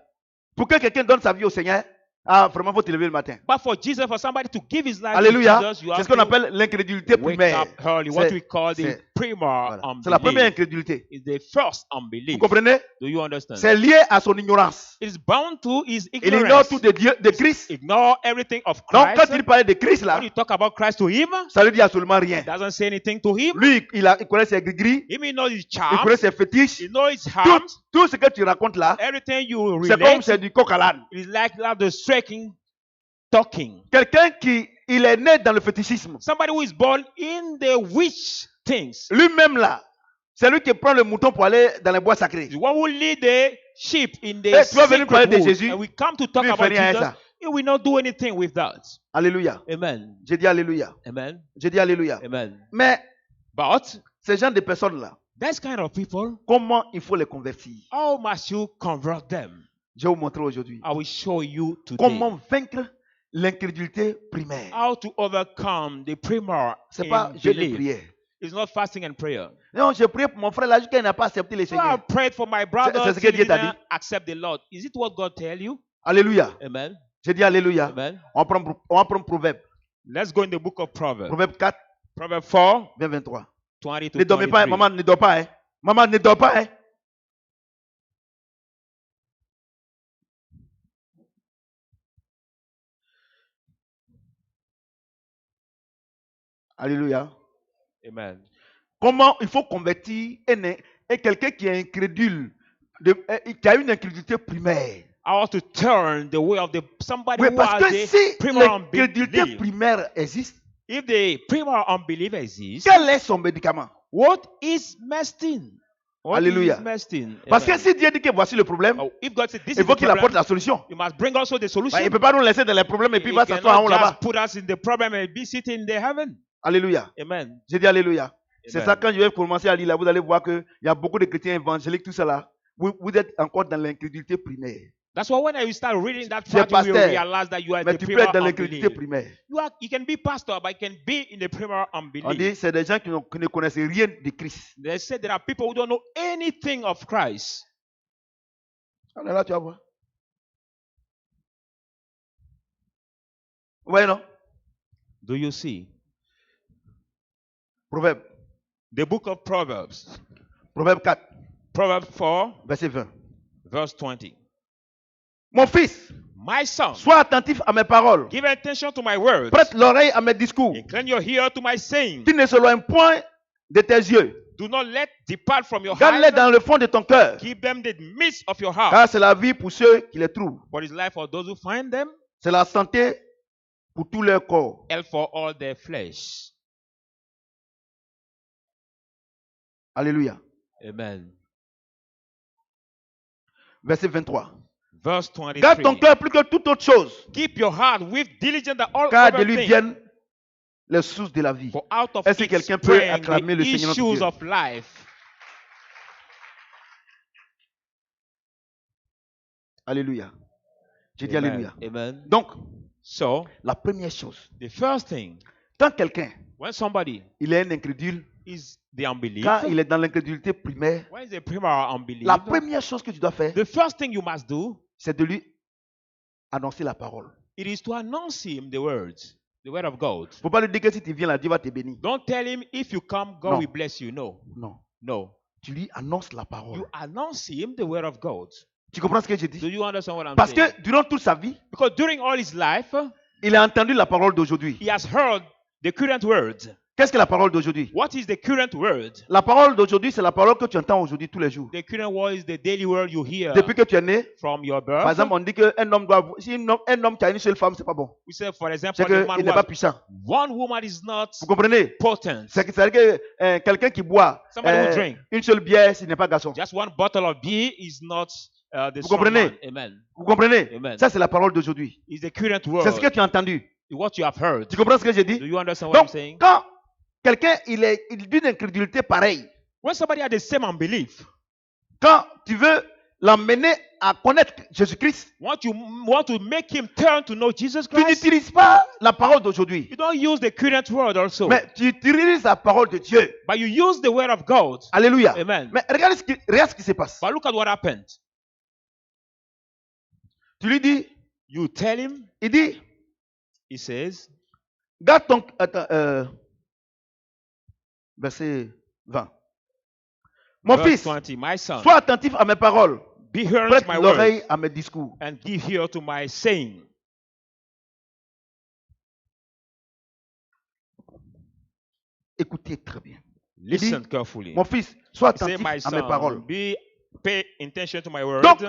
pour que quelqu'un donne sa vie au Seigneur, vraiment, il faut te lever le matin. But for Jesus, for somebody to give his life Alléluia. to Jesus, you C'est have ce qu'on to appelle l'incrédulité wake primaire. up early. What we call the primal Voilà. C'est la première unbelief. incrédulité. It's the first Vous unbelief. comprenez? Do you understand? C'est lié à son ignorance. It's bound to his Il ignore ignorance. tout de Dieu, de Christ. Ignore everything of Donc, Christ. quand il parlait de Christ, là, When you talk about Christ to him, ça ne lui dit absolument rien. it doesn't say anything to him. Lui, il connaît ses gris-gris, He may know his il connaît charms. ses fétiches. He knows his Tout, harms. tout ce que tu racontes là, Everything you c'est comme relate, c'est du coq à l'âne. it is like that the striking talking. Quelqu'un qui il est né dans le fétichisme. Somebody who is born in the witch things. Lui-même là, c'est lui qui prend le mouton pour aller dans les bois sacrés. The one who lead the sheep in the Eh, tu vas venir parler sacred de wood. Jésus. And we come to talk Lui, il fait about rien à Jesus. ça. He will not do anything with that. Alléluia. Amen. J'ai dit alléluia. Amen. J'ai dit alléluia. Amen. Mais But ces gens de personnes là, this kind of people, comment il faut les convertir? how must you convert them? Je vais vous montrer aujourd'hui. I will show you today Comment vaincre l'incrédulité primaire. how to overcome the primal C'est pas jeûne et unbelief. prière. It's not fasting and prayer. Non, j'ai prié pour mon frère là jusqu'à il n'a pas accepté le So I Seigneur. prayed for my brother c'est ce que till Dieu he t'a didn't dit. accept the Lord. Is it what God tell you? Alléluia. Amen. J'ai dit alléluia. Amen. On va prendre Proverbe. Let's go in the book of Proverbs. Proverbe 4, Proverbs 4, 23. 20 to Ne dormez pas, hein. 23. Maman ne dort pas. Hein. Maman ne dort pas. Hein. Alléluia. Amen. Comment il faut convertir quelqu'un qui est incrédule, qui a une incrédulité primaire. How to turn the way of somebody Oui, who parce has que the si primal l'incrédulté unbelief. primaire existe, If the primal unbelief exists, quel est son médicament? what is medicine? What Alléluia. is medicine? Parce que Amen. si Dieu dit que voici le problème, Oh, if God said this il is faut the qu'il apporte problem, la solution. you must bring also the solution. Il ne peut pas nous laisser dans les problèmes et puis il He va s'asseoir en haut cannot là-bas. just put us in the problem and be sitting in the heaven. Alléluia. Amen. J'ai dit alléluia. C'est Amen. ça, quand je vais commencer à lire là, vous allez voir qu'il y a beaucoup de chrétiens évangéliques, tout ça là. Vous êtes encore dans l'incrédulité primaire. That's why when I start reading that Tu es part, you will pasteur, realize that you are in Mais the tu peux primal être dans l'incrédulité unbelief. primaire. You can be pastor, but you can be in the primal On unbelief. dit c'est des gens qui ne connaissent rien de Christ. They said there are people who don't know anything of Christ. Alors là, tu vas voir. Ouais, non? Do you see? Proverbe. The book of Proverbs, Proverbe 4, Proverbs 4, verset 20. verse 20. Mon fils, My son, sois attentif à mes paroles. give attention to my words. Prête l'oreille à mes discours. Incline your ear to my saying. Qui ne s'éloigne point de tes yeux. Do not let depart from your Garde-les heart. dans le fond de ton cœur. Keep them in the midst of your heart. Car c'est la vie pour ceux qui les trouvent. For his life for those who find them, C'est la santé pour tout leur corps. health for all their flesh. Alléluia. Amen. Verset 23. Verse Garde ton 23. cœur plus que toute autre chose. Keep your heart with diligence that all Car de other lui things. viennent les sources de la vie. For out of Est-ce que it quelqu'un peut spring acclamer the le Seigneur notre issues Dieu? of life. Alléluia. J'ai dit Amen. alléluia. Amen. Donc, So, la première chose, the first thing, quand quelqu'un when somebody il est un incrédule, is the unbelief, quand il est dans l'incrédulité primaire, when is the primal unbelief, la première chose que tu dois faire, the first thing you must do, c'est de lui annoncer la parole. it is to announce him the words, the word of God. Il ne faut pas lui dire que si tu viens là, Dieu va te bénir. Don't tell him if you come, God No. will bless you. No, Non. no. Tu lui annonces la parole. You announce him the word of God. Tu comprends ce que je Do dis? you understand what I'm Parce saying? que durant toute sa vie, Because during all his life, il a entendu la parole d'aujourd'hui. he has heard the current words. Qu'est-ce que la parole d'aujourd'hui? What is the current word? La parole d'aujourd'hui, c'est la parole que tu entends aujourd'hui tous les jours. The current word is the daily word you hear Depuis que tu es né, from your par birth. exemple, on dit qu'un homme doit. Si un homme qui a une seule femme, c'est pas bon. We say, for example, C'est the qu'il man n'est who pas has puissant. one woman is not Vous comprenez? potent. C'est-à-dire que quelqu'un qui boit Somebody who drink une seule bière, ce n'est pas garçon. just one bottle of beer is not the Vous strong comprenez? man. Amen. Vous comprenez? Amen. Ça, c'est la parole d'aujourd'hui. Is the current C'est ce que word. tu as entendu. What you have heard. Tu comprends ce que j'ai Do dit? you understand what I'm Donc, saying? quand quelqu'un il est d'une incrédulité pareille, When somebody has the same unbelief, quand tu veux l'emmener à connaître Jésus-Christ, want you want to make him turn to know Jesus tu Christ, n'utilises pas la parole d'aujourd'hui, you don't use the current word also, mais tu utilises la parole de Dieu. but you use the word of God. Alléluia. Amen. Mais regarde regarde ce qui se passe. But look at what happened. Tu lui dis, You tell him, il dit, he says, garde ton. Attends, verset 20. Mon Verse fils, 20. My son, sois attentif à mes paroles. be hearing Prête to my l'oreille words à mes discours. and give ear to my saying. Écoutez très bien. Listen carefully. Mon fils, sois He say, attentif my à mes paroles. son, pay attention to my words. Donc,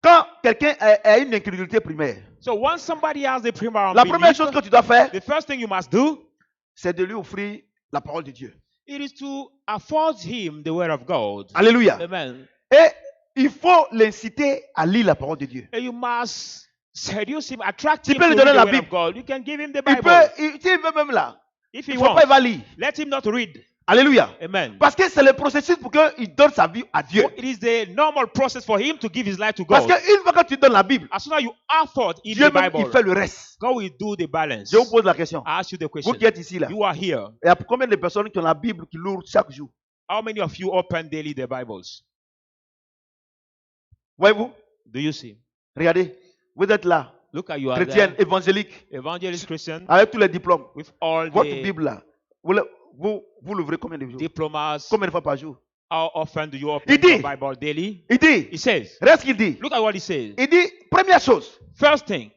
quand quelqu'un a une incrédulité primaire, So once somebody has the primal la première chose que tu dois faire, the first thing you must do, c'est de lui offrir la parole de Dieu. it is to afford him the word of God. Alléluia. Amen. Et il faut l'inciter à lire la parole de Dieu. And you must seduce him, attract Tu him peux to lui read donner the la word Bible. of God. You can give him the Il Bible. peut, s'il veut même là, If il he ne faut pas, il va wants, lire. let him not read. Alléluia. Amen. Parce que c'est le processus pour qu'il donne sa vie à Dieu. So it is the normal process for him to give his life to Parce God. qu'une fois que tu donnes la Bible, As soon as you afford in Dieu the même, Bible, il fait le reste. God will do the balance. Je vous pose la question. I ask you the Vous question. qui êtes ici là, You are here. il y a combien de personnes qui ont la Bible qui l'ouvrent chaque jour? How many of you open daily the Bibles? Voyez-vous? Do you see? Regardez, vous êtes là, Look at you are chrétienne, there, évangélique, evangelist Christian, avec tous les diplômes. with all Votre the Bible là, vous l'ouvrez combien de jours? diplomas. Combien de fois par jour? How often do you Il open dit- your Bible daily? Il dit, He says, reste qu'il dit. look at what he says. Il dit, première chose, First thing,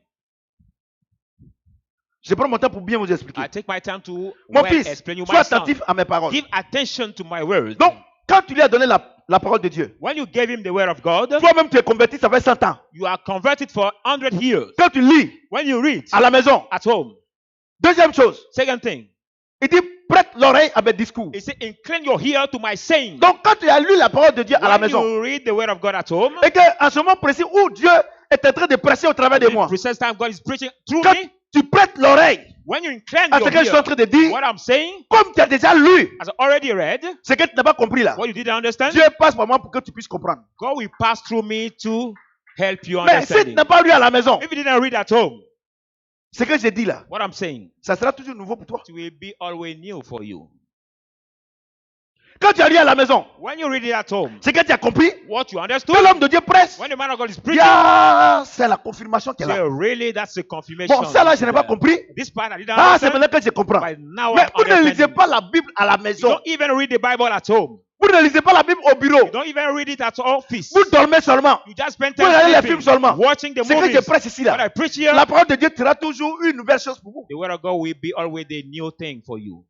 je prends mon temps pour bien vous expliquer. I take my time to Mon well fils, explain you sois my son. attentif à mes paroles. Give attention to my words. Donc, quand tu lui as donné la parole de Dieu, When you gave him the word of God, toi-même tu es converti, ça fait 100 ans. you are converted for 100 years. Quand tu lis When you read à la maison, at home, deuxième chose, second thing, il dit, prête l'oreille à mes discours. he said, incline your ear to my saying. Donc, quand tu as lu la parole de Dieu à la When maison, you read the word of God at home, et qu'en ce moment précis où Dieu est en train de presser au travers de in moi, precise time God is preaching through quand me, tu prêtes l'oreille when you incline à ce your que je suis en ear, train de dire, what I'm saying, comme tu as déjà lu as I already read, ce que tu n'as pas compris là, what you didn't understand, Dieu passe par moi pour que tu puisses comprendre. God will pass through me to help you Mais si tu understand. n'as pas lu à la maison, If you didn't read at home, ce que j'ai dit là, what I'm saying, ça sera toujours nouveau pour toi. it will be always new for you. Quand tu as lu à la maison, When you read it at home, ce que tu as compris, what you understood, que l'homme de Dieu presse, when the man of God is preaching, c'est la confirmation qu'elle so a. really that's a confirmation. Bon, ça là, je n'ai pas compris. This part I didn't Ah, c'est understand, maintenant que je comprends. but now Mais I'm vous ne lisez understanding. pas la Bible à la You maison. don't even read the Bible at home. Vous ne lisez pas la Bible au bureau. You don't even read it at office. Vous dormez seulement. You just spend Vous regardez time les sleeping, films seulement. watching the Ce que je movies. presse ici What là, I preach here, la parole de Dieu sera toujours une nouvelle chose pour vous. the word of God will be always the new thing for you.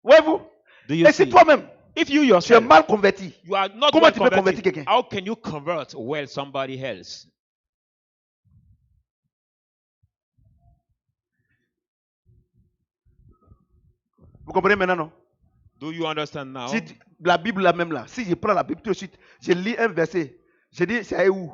Voyez-vous? Do you Et si see? toi-même, If you tu es yourself, mal converti, you are not comment well tu peux convertir converted, quelqu'un? how can you convert well somebody else? Vous comprenez maintenant, non? Do you understand now? Si la Bible là même là, si je prends la Bible tout de suite, je lis un verset, je dis c'est où?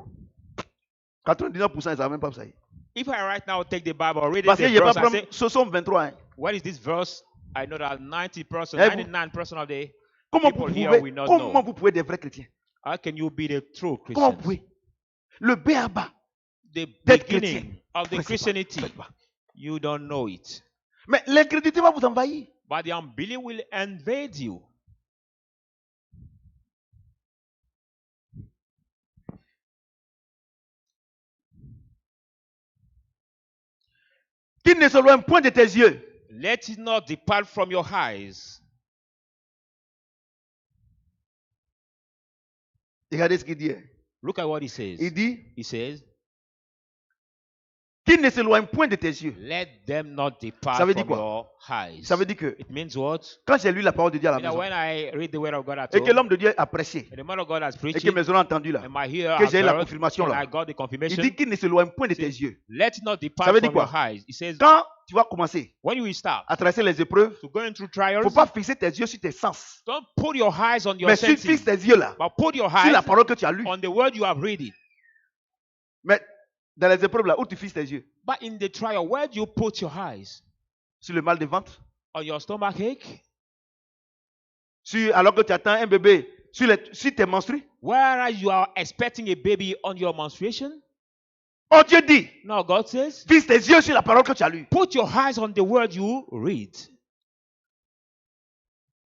99% ils ne savent même pas où ça est. If I right now take the Bible, read it, Parce que the je vais pas verse, I prendre say, Somme 23. Hein. what is this verse? I know that 90%, Eh, vous- 99% of the Comment people vous here pouvez, will not comment know. vous pouvez être des vrais chrétiens? How can you be the true Comment vous Christian? pouvez? Le B.A.B.A. The d'être beginning chrétien. of the Faites pas, Christianity, faites pas. you don't know it. Mais l'incrédulité va vous envahir. But the unbelief will invade you. Qu'il ne s'éloigne point de tes yeux. Let it not depart from your eyes. Regardez ce qu'il dit. Hein. Look at what he says. Il dit, He says, qu'il ne s'éloigne point de tes yeux. let them not depart Ça veut from dire quoi? your eyes. Ça veut dire que It means what? quand j'ai lu la parole de Dieu à la You know, maison, when I read the word of God at et que home, l'homme de Dieu a prêché, and the man of God has et preached que it, mes oreilles ont entendu là, and my ear que has j'ai eu la heard, confirmation and là, I got the il confirmation, dit qu'il ne s'éloigne point de tes yeux. let it not Ça depart veut dire from your quoi? eyes. He says, Quand tu vas commencer when you will start à traverser les épreuves, to go through il ne trials, faut pas fixer tes yeux sur tes sens. don't put your eyes on your Mais si tu senses, fixes tes yeux là, but put your sur eyes la parole que tu as lue. on the word you have read it. Mais dans les épreuves là, où tu fixes tes yeux? But in the trial, where do you put your eyes? Sur le mal de ventre? On your stomach ache? Alors que tu attends un bébé, sur tes menstrues? Whereas you are expecting a baby on your menstruation? Oh, Dieu dit, No, God says, fixe tes yeux sur la parole que tu as lue. put your eyes on the word you read.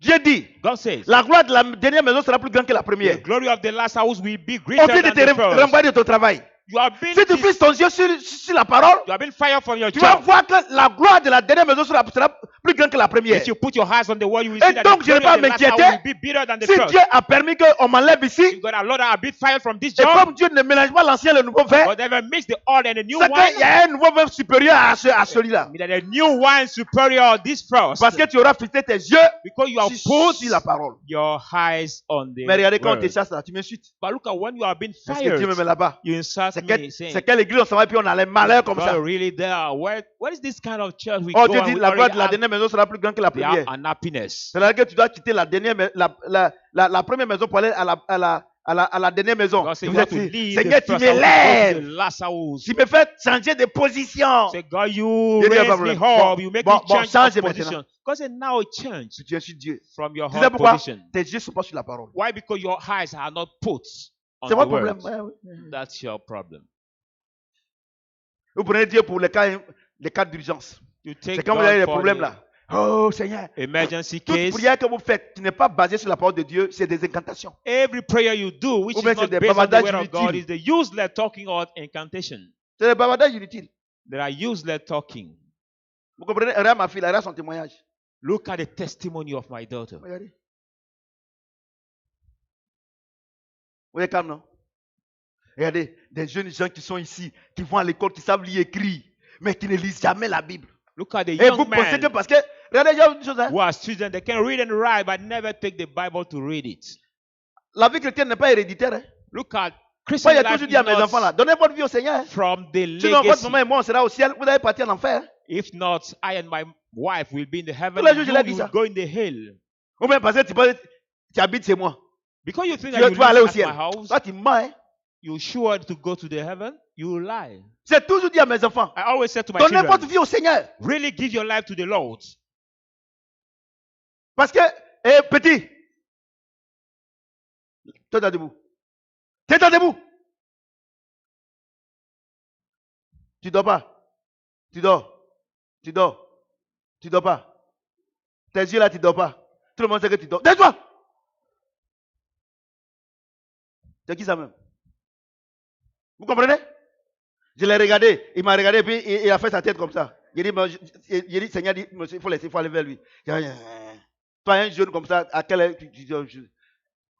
Dieu dit, God says, la gloire de la dernière maison sera plus grande que la the première. glory of the last house will be On greater vient de than te the first. renvoyer de ton travail. You have been, Si tu fixes ton yeux sur la parole, you have been fired from your tu vas job. voir que la gloire de la dernière maison sera plus grande que la première. If you put your eyes on the word, you will Et see that donc, the je n'ai glory pas of the last hour m'inquiéter. will be bigger than the Si first. Dieu a permis qu'on m'enlève ici, You got a lot that have been fired from this et job, comme Dieu ne mélange pas l'ancien et le nouveau vin, but they will mix the old and the new c'est wine. qu'il y a un nouveau vin supérieur à celui-là. That the new wine superior to this first. Parce que tu auras fixé tes yeux Because you have sur put la parole. your eyes on the Mais regardez, quand on te word. chasse là, tu m'insultes. But look at when you have been Parce que Dieu me met fired, là-bas. you insult C'est me saying, quelle église on s'en va et puis on a les malheurs comme ça. God really there? What is this kind of church we Oh, go Dieu and dit we la gloire already de la have, dernière maison sera plus grande que la they have première. an happiness? C'est-à-dire que tu dois quitter la première maison pour aller à la dernière maison. God said Et you vous have êtes to dit, leave Seigneur, the tu first house to go to m'élèves. the last house. Tu me fais changer de position. Say, God, you Il dit, raise pas me de problème. up. Bon, You make bon, me change change of maintenant. position. God said, now change Si tu insultes Dieu. from your Tu sais hard pourquoi? position. Tes yeux ne sont pas sur la parole. Why? Because your eyes are not put on C'est the votre word. problème. Ouais, ouais. That's your problem. Vous prenez Dieu pour les cas d'urgence. You C'est take quand vous avez God des for problèmes the là. Oh Seigneur. emergency Toute case. prière que vous faites qui n'est pas basée sur la parole de Dieu, c'est des incantations. Every prayer you do, which Ou is bien not c'est des based on the bavardages word of God, inutiles. is the useless talking or incantation. C'est des bavardages inutiles. There are useless talking. Vous comprenez? Regarde ma fille, regarde son témoignage. Look at the testimony of my daughter. Regardez. Vous êtes calme, non? Regardez, des jeunes gens qui sont ici, qui vont à l'école, qui savent lire et écrire, mais qui ne lisent jamais la Bible. Look at the Et vous young pensez que men parce que, regardez, il y a une chose, hein? who are students, they can read and write, but never take the Bible to read it. La vie chrétienne n'est pas héréditaire. Hein? Look at Moi, Christian j'ai life toujours is dit à mes enfants là, not donnez votre vie au Seigneur. Hein? from the Sinon, votre legacy. maman et moi, on sera au ciel. Vous allez partir en enfer. Hein? If not, I and my wife will be in the heaven. Tous les jours, And je you l'ai dit will ça. go in the hell. Ou bien parce que tu habites chez moi. Because you think Tu that you vas aller au live at ciel. my house, Toi, tu mens. Hein? you're sure to go to the heaven, you will lie. J'ai toujours dit à mes enfants, I always say to my donnez children, votre vie au Seigneur. really give your life to the Lord. Parce que, petit, toi, t'es debout. T'es debout. Tu dors pas. Tu dors. Tu dors. Tu dors pas. Tes yeux là, tu dors pas. Tout le monde sait que tu dors. Tais-toi. C'est qui ça même? Vous comprenez? Je l'ai regardé. Il m'a regardé et puis il a fait sa tête comme ça. Il dit, Seigneur, il faut aller vers lui. Pas un jeune comme ça, à quelle heure il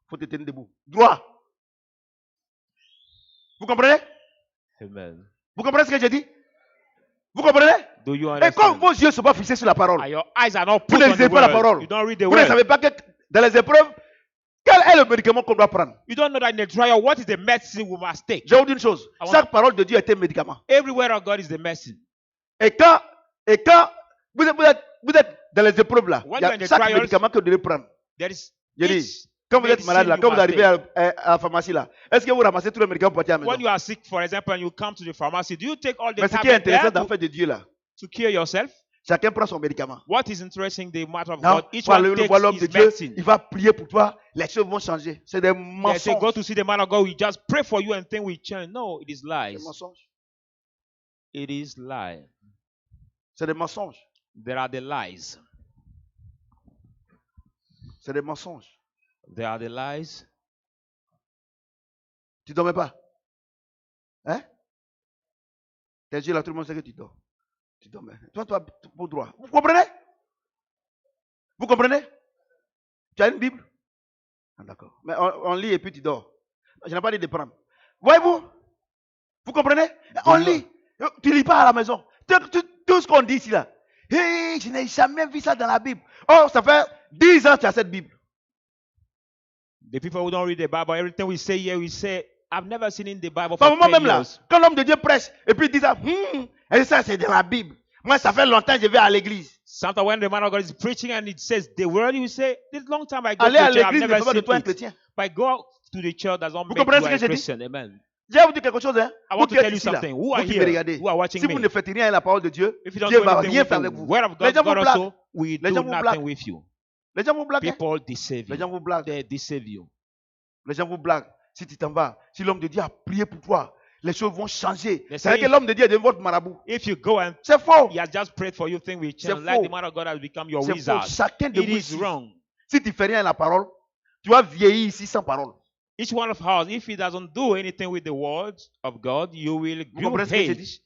faut te tenir debout. Droit. Vous comprenez? Amen. Vous comprenez ce que j'ai dit? Vous comprenez? Do you Et quand understand? vos yeux ne sont pas fixés sur la parole, And your eyes are not vous put ne on lisez the pas la word. parole. You don't read the Vous ne word. savez pas que dans les épreuves, quel est le médicament qu'on doit prendre? You don't know that in the trial, what is the medicine we must take? Je vais vous dire une chose. I want- Chaque parole de Dieu est un médicament. Every word of God is the medicine. Et quand vous êtes dans les épreuves là, When il y you're in a the chaque trials, médicament que vous devez prendre. There is Je dis, each quand vous êtes medicine malade là, you quand vous must arrivez take. à la pharmacie là, est-ce que vous ramassez tous les médicaments pour partir à la When maison? you are sick, for example, and you come to the pharmacy, do you take all the Mais ce qui est tablets there intéressant dans le to, fait de Dieu là, to cure yourself? chacun prend son médicament. What is interesting, the matter of Non, God, each faut aller one le voir takes l'homme de his Dieu, medicine. il va prier pour toi, les choses vont changer. C'est des They say, go mensonges. to see the man of God, we just pray for you and think we change. No, it is Des lies. mensonges. It is lie. C'est des mensonges. There are the lies. C'est des mensonges. There are the lies. Tu ne dormais pas? Hein? Tes yeux là, tout le monde sait que tu dors. Tu dormais. Toi, pour droit. Vous comprenez? Vous comprenez? Tu as une Bible? Ah, d'accord. Mais on lit et puis tu dors. Je n'ai pas dit de prendre. Voyez-vous? Vous comprenez? On lit. Tu ne lis pas à la maison. Tout ce qu'on dit ici là. Hey, je n'ai jamais vu ça dans la Bible. Oh, ça fait 10 ans que tu as cette Bible. The people who don't read the Bible, everything we say here, we say, I've never seen in the Bible Par for moment 10 même là, years. quand l'homme de Dieu prêche et puis il dit ça, et ça c'est dans la Bible. Moi, ça fait longtemps que je vais à l'église. Sometimes when the man of God is preaching and it says the word, you say, this long time I go Aller to à church, I've l'église ne never fait pas de seen toi un it. chrétien. But go to the church doesn't Vous make comprenez you ce que a j'ai dit? Christian. Amen. Je vais vous dire quelque chose. Hein? I Vous want qui to êtes tell you ici là, something. Who vous are qui me here, regardez, who are watching si vous me, ne faites rien à la parole de Dieu, if you don't Dieu do va anything rien with faire the avec vous. word of Les God, gens God vous blaguent. also will Les do gens vous nothing blaguent. with you. Les gens vous blaguent. Hein? People deceive Les gens you. vous blaguent. They deceive you. Les gens vous blaguent. Si tu t'en vas, si l'homme de Dieu a prié pour toi, les choses vont changer. They C'est-à-dire say que l'homme de Dieu est devenu votre marabout. If you go and C'est faux. he has just prayed for you, think we C'est change. Like faux. the man of God has become your C'est faux. wizard. Chacun de It vous is ici, wrong. si tu fais rien à la parole, tu vas vieillir ici sans parole. Each one of us, if he doesn't do anything with the word of God, you will Vous comprenez ce que je hate dis?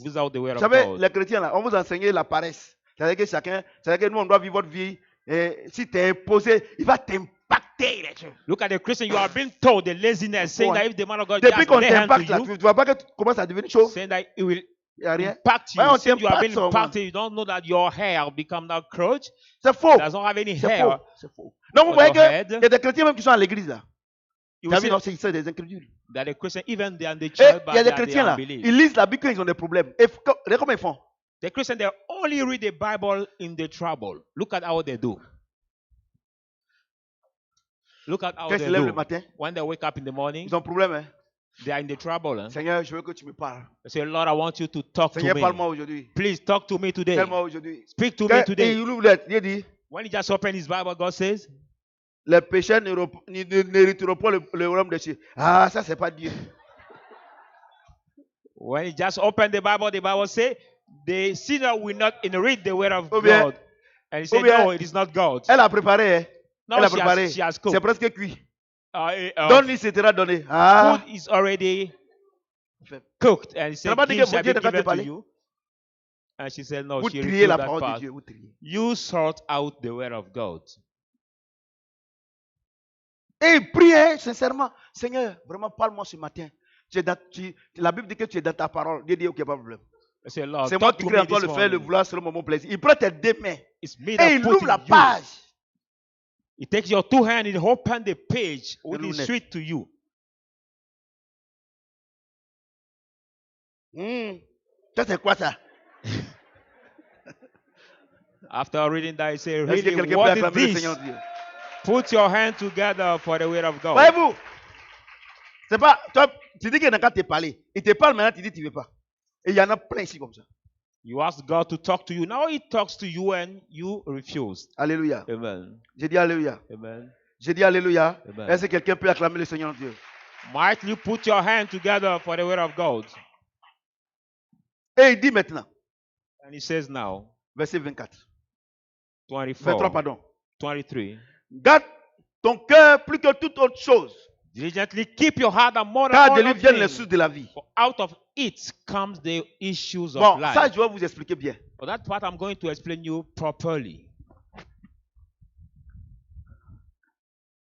without the word Vous of savez, God. les chrétiens, là, on vous enseigne la paresse. C'est-à-dire que chacun, c'est-à-dire que nous, on doit vivre votre vie. Et si tu es imposé, il va t'impacter. Les trucs. Look at the Christian, you are being told the laziness, saying that if the man of God Depuis just qu'on lay hand to t'impacte, là, tu you, ne vois pas que tu commences à devenir chaud. saying that it will Il n'y a rien. impact you, Ouais, on saying you are t'impacte being seulement. impacted, you don't know that your hair become now crotch, C'est faux. doesn't have any C'est hair. faux. C'est faux. Donc vous on voyez your qu'il head. y a des chrétiens même qui sont à l'église là. You Tu as will vu, see non, c'est des incrédules. that the Christian, even they are in the Et church, il y a but des they chrétiens are là, unbelief. ils lisent la Bible quand ils ont des problèmes. Et regardez comment ils font. The Christian, they only read the Bible in the trouble. Look at how they do. Look at how Quand ils they se lèvent le do. matin, When they wake up in the morning, ils ont un problème. Hein. they are in the trouble. Huh? Seigneur, je veux que tu me parles. They say, Lord, I want you to talk to Seigneur, me. parle-moi aujourd'hui. Please talk to me today. Parle-moi aujourd'hui. Speak to Quand me today. il ouvre lettre, il dit, When he just opened his Bible, God says, les pécheurs n'hériteront pas le royaume de Dieu. Ah, ça, c'est pas Dieu. when he just opened the Bible says, the sinner will not inherit the word of Ou bien- God. And he said, ou bien- no, it is not God. Elle a préparé. Hein. No, Elle a she préparé. has C'est cooked. presque cuit. Uh, Donne-lui, ce sera donné. Ah. Food is already Fait. cooked. And he Tu n'as said, pas dit give que shall Dieu be n'a pas te given to parler? you. And she said, no, Vous she triez refused la that parole de part. Dieu. Vous triez. You sort out the word of God. Et il prie hein, sincèrement. Seigneur, vraiment, parle-moi ce matin. La Bible dit que tu es dans ta parole. Dieu dit, ok, pas de problème. I said, Lord, C'est moi talk qui to crée en me toi this le faire, le morning. vouloir selon mon plaisir. Il prend tes deux mains. It's me Et that il put ouvre in la you. page. He takes your two hands and open the page with his lunettes. sweet to you. Ça, c'est quoi ça? After reading that, he said, Est-ce que really, quelqu'un peut what is acclamer le this? Seigneur Dieu? Put your hand together for the word of God. Voyez-vous? C'est pas. Toi, tu dis qu'il n'a qu'à te parler. Il te parle maintenant, tu dis que tu ne veux pas. Et il y en a plein ici comme ça. You ask God to talk to you. Now he talks to you and you refuse. Alléluia. Amen. J'ai dit Alléluia. Amen. J'ai dit Alléluia. Amen. Est-ce que quelqu'un peut acclamer le Seigneur Dieu? Might you put your hand together for the word of God? Et il dit maintenant, And he says now, verset 24. 24, 23, pardon. 23. Garde ton cœur plus que toute autre chose. Diligently keep your heart and more than Car all de lui other viennent les things. sources de la vie. For out of it comes the issues of Bon, life. ça, je vais vous expliquer bien. For that part, I'm going to explain you properly.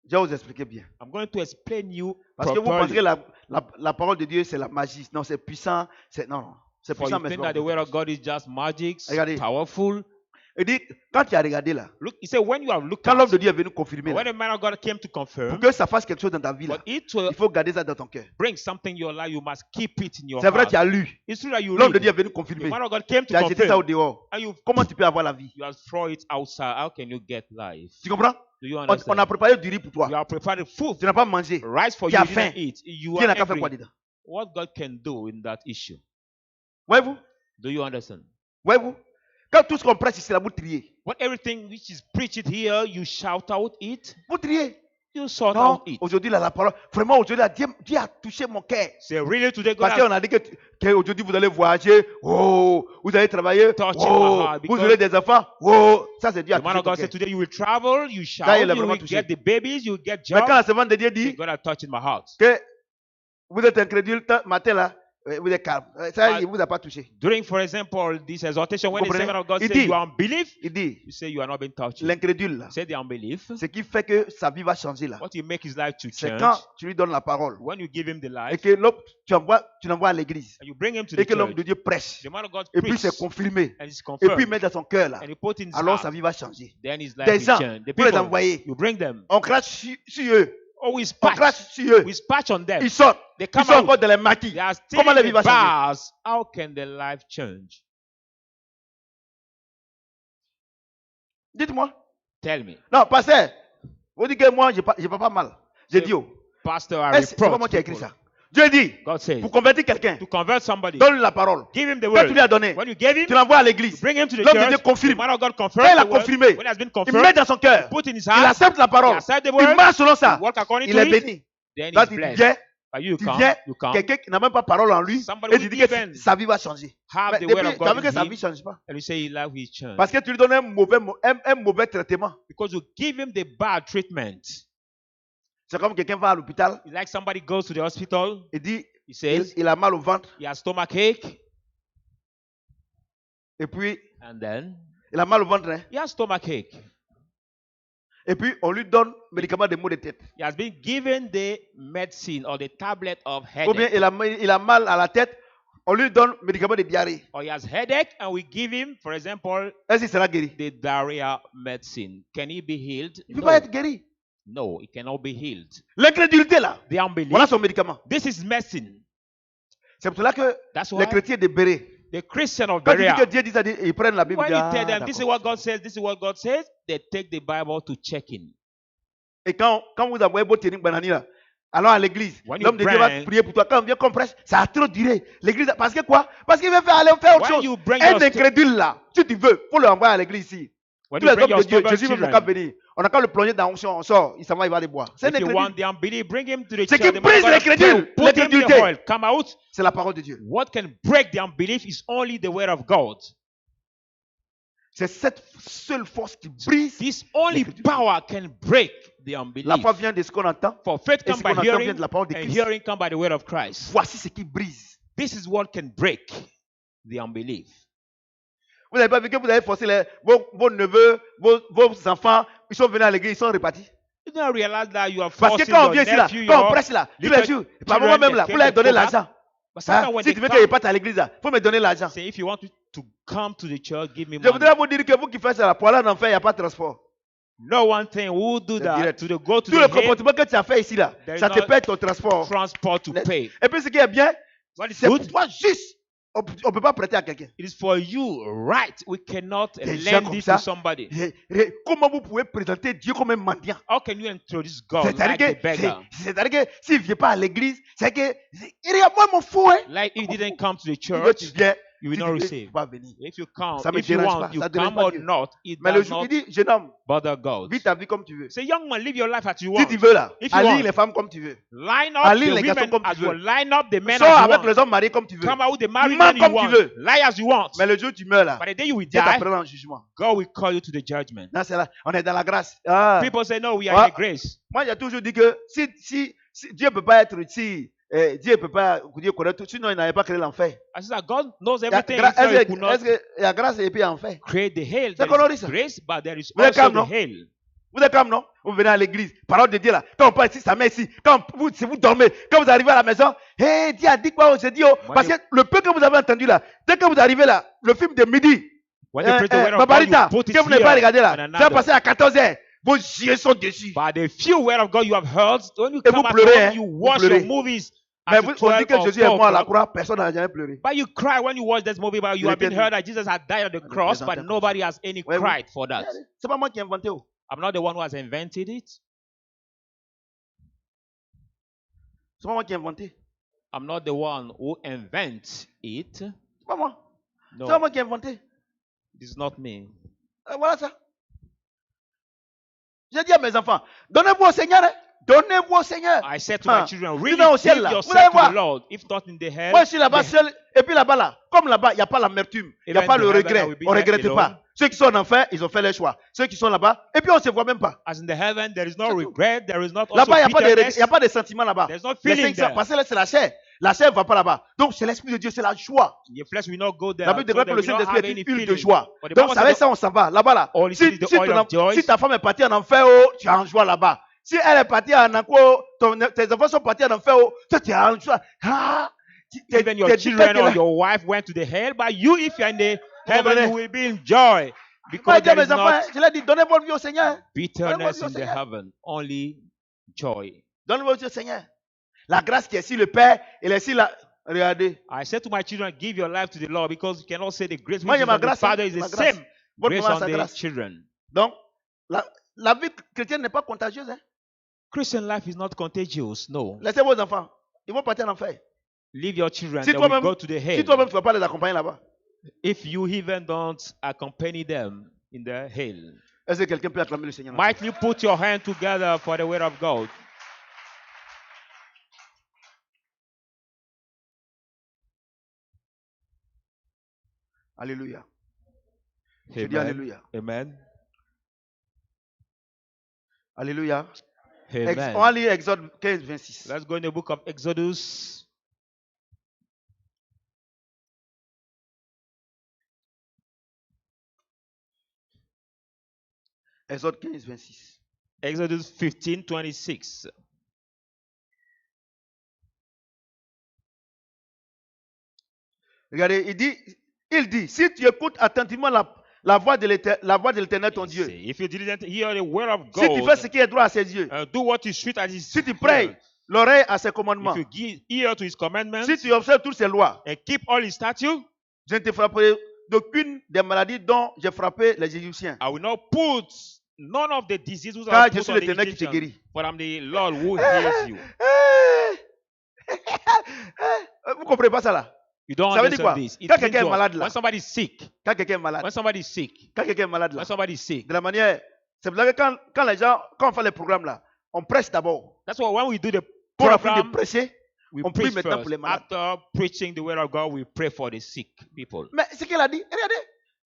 Je vais vous expliquer bien. I'm going to explain you Parce que vous pensez que properly. la parole de Dieu, c'est la magie. Non, c'est puissant. Non. C'est For puissant, you mais c'est think pas that the bon. word of God is just magic, Regardez. powerful. Il dit, quand tu as regardé là, Look, he said, when you have looked quand at, l'homme de Dieu est venu confirmer, when là, the man of God came to pour confirm, que ça fasse quelque chose dans ta vie, là, but it will il faut garder ça dans ton cœur. bring something in your life, you must keep it in your C'est vrai, heart. tu as lu. It's true that you L'homme de Dieu est read. venu The confirmer. man of God came Tu to as jeté ça au confirm, dehors. and you Comment tu peux avoir la vie? have thrown it outside. How can you get life? Tu comprends? Do you On understand? a préparé du riz pour You toi. have prepared food, Tu n'as pas mangé. rice for Tu you, as you didn't faim. eat. You Dieu are n'a qu'à faire quoi angry. dedans? What God can do in that issue. Voyez-vous? Do you understand? Voyez-vous? Quand tout ce qu'on prêche ici, là, vous triez. When everything which is preached here, you shout out it, Vous triez. you sort Non, out it. aujourd'hui, là, la parole, vraiment, aujourd'hui, là, Dieu a touché mon cœur. Say, really today, God Parce has qu'on a dit qu'aujourd'hui, vous allez voyager. Oh, vous allez travailler. Touching Oh, my heart, vous because- aurez des enfants. Oh, ça, c'est Dieu a the man touché of ton God cœur. said, today you will travel, you shout, il a you vraiment will touché. get the babies, you will get Mais quand jobs. la semaine de Dieu Say, dit God has touched in my heart. que vous êtes incrédule, matin, là, vous êtes calme. Ça, il ne vous a pas touché. During, for example, this exhortation, when the Comprenez? servant of God Il says dit- you are unbelief, Il dit, you say you are not being touched. l'incrédule, là, You say the unbelief. ce qui fait que sa vie va changer, là, What will make his life to c'est change quand tu lui donnes la parole when you give him the et life que l'homme, tu l'envoies à l'église and you bring him to et the que l'homme de church. Dieu prêche. The man of God Et puis preach c'est confirmé. and it's Et puis il confirmed met dans son cœur, là. and you put in his Alors sa heart. vie va changer. Then his life Des will gens, change. The vous les people, envoyez. you bring them. On crache sur eux. Oh, we On crache dispatch. sur eux. We dispatch on them. Ils sortent. They Ils come sont out. encore dans les maquis. They are still Comment la in vie the va changer? bars. How can the life change? Dites-moi. Tell me. Non, pasteur, vous dites que moi, je ne pas mal. J'ai C'est- dit, oh, Pastor, I c'est pas reproach moi qui ai écrit people. ça. Dieu dit, God says, pour convertir quelqu'un, to convert somebody, donne-lui la parole. give him the Quand word. tu lui as donné, When you gave him, tu l'envoies à you l'église. bring him to the L'homme de Dieu church. confirme. The man of God Quand confirms il a the word. confirmé, When it has been il met confirmed, dans son cœur. put in his Il heart, accepte la he parole. accept the Il word, marche selon ça. walk according Il to est it, béni. then Quand he's il blessed. vient, But you tu come, viens, you come, quelqu'un qui n'a même pas parole en lui, Somebody et tu will dis give que sa vie va changer. have Mais the word depuis, of tu as vu God que in sa him, vie ne change pas. and you say his life will change. Parce que tu lui donnes un mauvais traitement. Because you give him the bad treatment. C'est comme quelqu'un va à l'hôpital It's like somebody goes to the hospital. et dit He says il a mal au ventre he has stomachache, et puis and then il a mal au ventre hein, he has stomachache. et puis on lui donne médicament de maux de tête. He has been given the medicine or the tablet of Ou bien headache. il a mal à la tête, on lui donne médicament de diarrhée. Or he has headache, and we give him, for example, Est-ce qu'il sera guéri? the diarrhea medicine. Can he be healed? Il ne peut No. pas être guéri. No, he cannot be healed. L'incrédulité là, The unbelief. voilà son médicament. This is medicine. C'est pour cela que That's les why chrétiens de Béret, the Christian of quand ils disent Berea, que Dieu dit ça, ils prennent la Bible. when Ils disent, you tell ah, them this is d'accord. what God says, this is what God says, they take the Bible to check in. Et quand vous envoyez votre technique banani là, alors à l'église, When you l'homme de Dieu va bring- prier pour toi. Quand on vient qu'on prêche, ça a trop duré. L'église, parce que quoi? Parce qu'il veut aller faire autre When chose. you bring Un your incrédule là, si tu veux, faut le envoyer à l'église ici. When Tous you les bring hommes your de Dieu, stubborn Jésus veut mon cas children, venir. On n'a qu'à le plonger dans l'onction, on sort, il s'en va, il va aller boire. C'est un if you want incrédule. the unbelief, bring him to the Ce church. qui The brise man of God l'incrédule, put him in the l'incrédulité. oil, come out. C'est la parole de Dieu. What can break the unbelief is only the word of God. C'est cette seule force qui brise. This only L'incrédulité. power can break the La unbelief. foi vient de ce qu'on entend. For faith Et comes ce qu'on by entend vient hearing, de la parole de and Christ. hearing comes by the word of Christ. Voici ce qui brise. This is what can break the unbelief. Vous n'avez pas vu que vous avez forcé vos neveux, vos enfants, ils sont venus à l'église, ils sont repartis. You don't realize that you are Parce que forcing quand on your vient ici, là, nephew, quand on your prêche là, tous little les jours, par children, moi-même là, they vous leur came donnez to go back. l'argent. But Hein? sometimes when Si they tu veux come, qu'ils partent à l'église, il faut me donner l'argent. say, if you want to come to the church, give me Je money. voudrais vous dire que vous qui faites ça, pour aller en enfer, il n'y a pas de transport. No one thing will do C'est that direct. to go to Tout the le head, comportement que tu as fait ici, là, There ça is te no paie ton transport. transport to pay. Et puis ce qui est bien, What is c'est pour good? toi juste. On ne peut pas prêter à quelqu'un. It is for you, right? We cannot Des gens lend comme it ça. to somebody. Comment vous pouvez présenter Dieu comme un mendiant? How can you introduce God C'est-à-dire like a beggar? que s'il ne vient pas à l'église, c'est que moi mon fou, hein. Like if you didn't come to the Toi, tu church, viens, you will si not tu veux, receive. tu vas venir. If you come, Ça me if you dérange want, pas, you ça dérange come pas or Dieu. not, it Mais le does jour, not il dit, jeune homme, bother God. vis ta vie comme tu veux. Say, young man, live your life as you Si want. tu veux là, If you allie want. les femmes comme tu veux. Line up Allie the les garçons women comme tu as veux. well. Line up the men Sors as you avec want. les hommes mariés comme tu veux. Come out with the married Mens men you comme tu want. veux. Lie as you want. Mais le jour où tu meurs là, But the day you will Dieu die, t'appellera en jugement. God will call you to the judgment. Là, c'est là, on est dans la grâce. Ah. People say, no, we are Ah. in the grace. Moi, j'ai toujours dit que si Dieu ne peut pas être ici, Dieu ne peut pas Dieu connaître tout, sinon il n'avait pas créé l'enfer. I said that God knows Il y a everything. gra- So he could Est-ce not qu'il y a grâce et puis enfer? create the hell. C'est There qu'on a dit is ça. grace, but there is Vous êtes also calme, the non? hell. Vous êtes comme non? Vous venez à l'église, parole de Dieu là. Quand on parle ici, ça met ici. Si vous dormez, quand vous arrivez à la maison, hey, Dieu a dit quoi aujourd'hui? Parce que le peu que vous avez entendu là, dès que vous arrivez là, le film de midi, When they preach the word of God, Babarita, you put it que vous n'avez pas here regardé là, and ça va another. passer à 14h. Vos yeux sont dessus. But the few word of God you have heard, when you Et come vous at pleurez, home, hein? you Vous watch pleurez. your movies. Mais at on 12 dit que or Jésus est mort à la 4 o'clock. croix, personne n'a jamais pleuré. But you cry when you watch this movie, but you Il have been était heard that Jesus had died on the cross, but présenté nobody has any Ouais, cried for that. C'est pas moi qui ai inventé. I'm not the one who has invented it. C'est pas moi qui ai inventé. I'm not the one who invents it. C'est pas moi. No, C'est pas moi qui ai inventé. this is not me. Voilà ça. J'ai dit à mes enfants, donnez-vous au Seigneur. Hein. Donnez-vous au Seigneur. I said to Ah. my children, Sinon, really au ciel, give là, vous yourself allez to voir. the Lord. If not in the hell, Moi, je suis là-bas the- seul. Et puis là-bas, là, comme là-bas, il n'y a pas l'amertume, il n'y a Even pas the le heaven, regret. I will be On ne there regrette alone. pas. Ceux qui sont en enfer, ils ont fait leur choix. Ceux qui sont là-bas, et puis on ne se voit même pas. as in the heaven, there is no C'est tout. regret. There is not also Là-bas, il bitterness. n'y a pas de sentiments là-bas. There's no Les feeling cinq- there. Parce que là, c'est la chair. La chair ne va pas là-bas. Donc, c'est l'Esprit de Dieu, c'est la joie. Your flesh will not go there. La Bible so déclare there que le will not Saint-Esprit have est any une huile de feeling. joie. But the Donc, Bible ça avec says ça, on s'en va. Là-bas, là. All Si, is the oil of joy. si ta femme est partie en enfer, oh, tu es en joie là-bas. Si elle est partie en enfer, tes enfants sont partis en enfer, oh, toi, tu es en joie. Ah, Even your children or your wife went to the hell, but you, if you're in the heaven, you will be in joy. Moi, Because je dis à there is mes enfants, not je leur dis, donnez votre vie au Seigneur. bitterness in the Seigneur. heaven, only joy. Donnez votre vie au Seigneur. La grâce qui est sur le Père, elle est sur la... Regardez. I said to my children, give your life to the Lord, because you cannot say the grace Moi, which j'ai is ma on the grâce. Father hein, is the ma grâce. same Votre grace maman a on sa the grâce. children. Donc, la vie chrétienne n'est pas contagieuse. Hein. Christian life is not contagious, no. Laissez vos enfants. Ils vont partir en enfer. Leave your children, Si they will toi-même, go to the hell. si toi-même, tu ne vas pas les accompagner là-bas, If you even don't accompany them in the hell. est-ce que quelqu'un peut acclamer le Seigneur? Might you put your hand together for the word of God? Alléluia. Je dis Amen. Alléluia. Amen. Alléluia. Amen. On va lire Exode 15, 26. Let's go in the book of Exodus. Exode 15, 26. Exodus 15, 26. Regardez, il dit, si tu écoutes attentivement la voix de l'Éternel, ton Dieu, If you didn't hear the word of si tu fais ce God, qui est droit à ses yeux, do what is sweet at his si tu prêtes l'oreille à ses commandements, if you give ear to his commandments si tu observes toutes ses lois, and keep all his statutes, je ne te frapperai d'aucune des maladies dont j'ai frappé les Égyptiens. I will not put none of the diseases Car I je put suis on the l'Éternel qui te Egyptians, guérit. for I'm the Lord who heals you. Vous comprenez pas ça là? You don't Ça veut dire quoi? understand this. It Quand means quelqu'un est what? malade là, When somebody is sick, quand quelqu'un est malade, when somebody is sick, quand quelqu'un est malade là, when somebody is sick. de la manière, c'est pour ça que quand les gens, quand on fait les programmes là, on prêche d'abord. That's why when we do the Pour la fin de program, prêcher, we on prie preach maintenant first. pour les malades. After preaching the word of God, we pray for the sick people. Mais ce qu'elle a dit, regardez,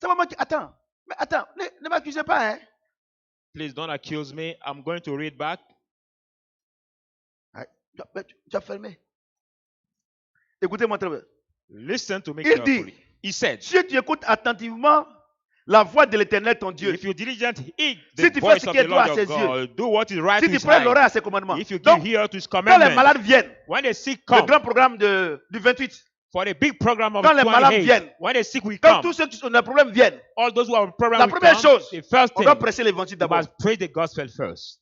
c'est vraiment qui. Attends, mais attends, ne m'accusez pas, hein. Please don't accuse me. I'm going to read back. Tu as fermé. Écoutez-moi très bien. Listen to me Il dit, carefully. He said, si tu écoutes attentivement la voix de l'Éternel, ton Dieu, if you diligent heed Si the tu fais voice ce of qui est the droit Lord à your ses God, do what is right si to tu his prêtes l'oreille à eyes. ses commandements, If you give donc, ear to his quand les commandments, malades viennent, when the sick le come, grand programme du 28, for the big program of quand les malades 28, viennent, when the sick will quand come, tous ceux qui ont des problèmes viennent, all those who have a problem la will première come, chose, the first on thing, doit prêcher l'évangile you d'abord. must preach the gospel first.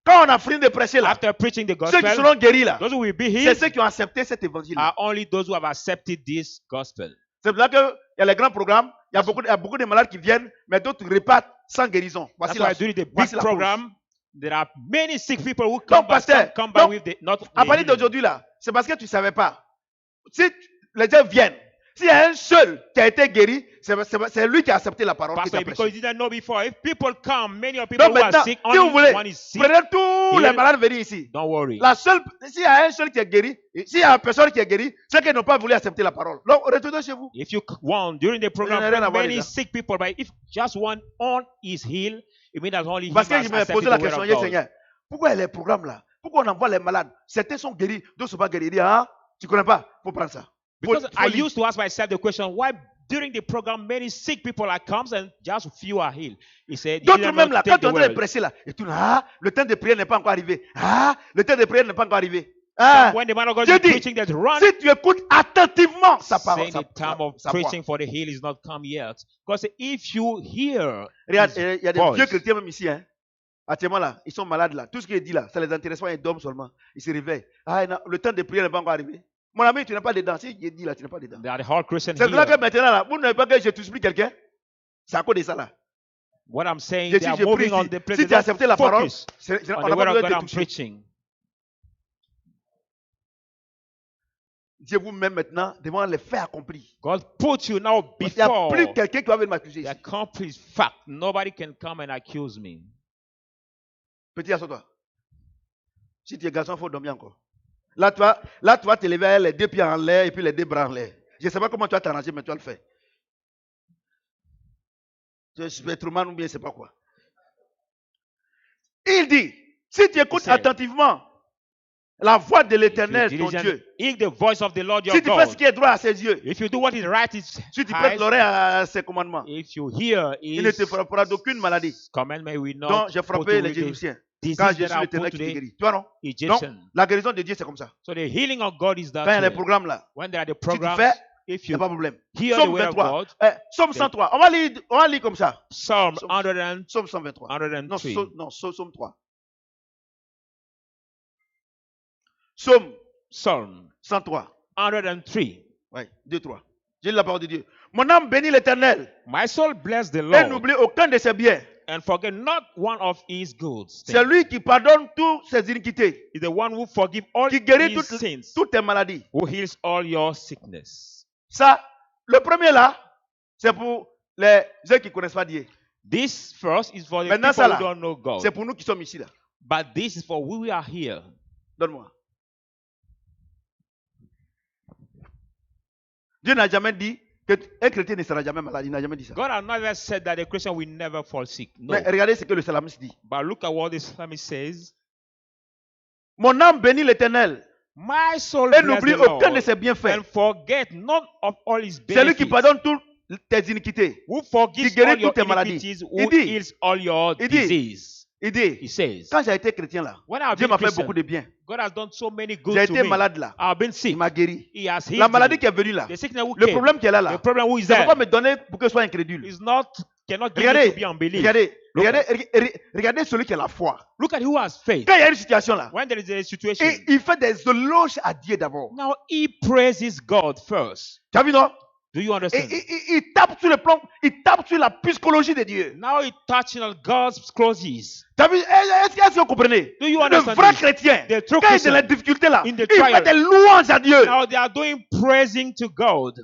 Quand on a fini de prêcher là, After preaching the ceux qui gospel, seront guéris là, those who will be c'est healed ceux qui ont accepté cet évangile. are only those who have accepted this gospel. C'est pour ça qu'il y a les grands programmes, il y a beaucoup de malades qui viennent, mais d'autres repartent sans guérison. That's Voici why la, during the big voici la cause. program, there are many sick people who come Donc, back, pasteur, some come back donc, with the not À the partir healing. d'aujourd'hui là, c'est parce que tu ne savais pas. Si les gens viennent, s'il y a un seul qui a été guéri, c'est lui qui a accepté la parole que tu Pastor, as because prêchée. you didn't know before, if people come, many of people Donc who are maintenant, sick, si vous only voulez, one is sick. prenez tous les Heal. malades venir ici. Don't worry. S'il y a un seul qui est guéri, s'il y a une personne qui est guérie, c'est qu'ils n'ont pas voulu accepter la parole. Donc retournez chez vous. If you want during the program, rien à voir, many les gars. sick people, but if just one on is healed, it means that only him Parce que has je me accepted posais the la word question of hier, God. Seigneur, pourquoi les programmes là, pourquoi on envoie les malades? Certains sont guéris, d'autres ne sont pas guéris. Il dit, ah, tu ne connais pas, il faut prendre ça. Because I used to ask myself the question, why during the program many sick people are comes and just few are healed? He said, you D'autres didn't même not là, take quand tu es the en train de word. presser là, et tout là, ah, le temps de prière n'est pas encore arrivé. Ah, le temps de prière n'est pas encore arrivé. Ah, When the man of God je is dis, preaching that run, si tu écoutes attentivement sa parole, saying the time of sa voix. preaching for the heal is not come yet. Because if you hear Regarde, his il y a des voice, vieux chrétiens même ici, hein. Actuellement là, ils sont malades là. Tout ce qu'il dit là, ça les intéresse pas, ils dorment seulement. Ils se réveillent. Ah, non, le temps de prière n'est pas encore arrivé. Mon ami, tu n'es pas dedans. Si il dit là, tu n'es pas dedans. they are the whole Christian C'est pour ça here. que maintenant là, vous n'avez pas que je t'explique quelqu'un. C'est à cause de ça là. What I'm saying, Je they dis, are je prie moving on ici. the place. Si They tu as don't accepté la parole, focus on on n'a the pas word besoin of de God te I'm toucher. preaching. Dieu vous met maintenant devant les faits accomplis. God put you now Il n'y a before plus quelqu'un qui va venir m'accuser the ici. accomplished fact. Nobody can come and accuse me. Petit, assois-toi. Si tu es garçon, il faut dormir encore. Là, tu vas te lever avec les deux pieds en l'air et puis les deux bras en l'air. Je ne sais pas comment tu vas t'arranger, mais tu vas le faire. Tu es Superman ou bien je ne sais pas quoi. Il dit, si tu écoutes said, attentivement la voix de If you l'Éternel, ton diligent- Dieu, hear the voice of the Lord your si tu fais ce God. qui est droit à ses yeux, If you do what is right, is si tu prêtes eyes, l'oreille à ses commandements, if you hear il ne te his frappera d'aucune maladie commandment, will dont not j'ai put frappé you les with the Égyptiens. disease Quand je that suis I l'Éternel put qui te to guérit. Tu vois, non? Donc, Egyptian. la guérison de Dieu, c'est comme ça. So the healing of God is that Quand il y a les way. programmes là, When there are the si tu programs, fais, if il n'y a you pas de problème. hear the Psaume word of 23. God, Psaume 103. On va lire comme ça. Psalm Psalm- 100, Psaume 123. 103. Non, Psaume 3. Psaume Psalm 103. 103. Oui, 2, 3. J'ai lu la parole de Dieu. Mon âme bénit l'Éternel My soul bless the et Lord n'oublie aucun de ses biens. and forget not one of his goods. C'est lui qui pardonne toutes ses iniquités, Is the one who forgive all qui guérit his sins, toutes tes maladies. who heals all your sickness. Ça, le premier là, c'est pour les gens qui ne connaissent pas Dieu. This first is for the Maintenant, people ça, là, who don't know God. C'est pour nous qui sommes ici là. But this is for we are here. Donne-moi. Dieu n'a jamais dit qu'un chrétien ne sera jamais malade. Il n'a jamais dit ça. God has never said that a Christian will never fall sick. No. Mais regardez ce que le psalmiste dit. But look at what the psalmist says. Mon âme bénit l'Éternel My soul et bless n'oublie the aucun de Lord ses bienfaits. and forget none of all his C'est lui qui benefits. pardonne toutes tes iniquités. Who forgives qui guérit all your toutes tes maladies. iniquities, Il who dit- heals all your il dit- disease. Il He dit, says, quand j'ai été chrétien là, when I've Dieu been m'a fait Christian, beaucoup de bien. God has done so many good J'ai to été me. malade là. I've been Il sick. m'a guéri. He has healed La maladie me. qui est venue là, The sickness who le came, problème qui est là, the problem who is c'est there pas me donner pour que je sois incrédule. is not cannot give Regardez, you to be unbelief. regardez, Look regardez celui qui a la foi. Look at who has faith. Quand il y a une situation là, When there is a situation, et il fait des éloges à Dieu d'abord. now he praises God first. Tu as vu non? Do you Et understand? il tape sur le plan, il tape sur la psychologie de Dieu. Now he touching on God's clauses. Tu as vu? Est-ce que vous comprenez? Do you Le understand vrai this? chrétien, The true quand il est Christian, dans la difficulté là, in the il trial, fait des louanges à Dieu. Now they are doing praising to God.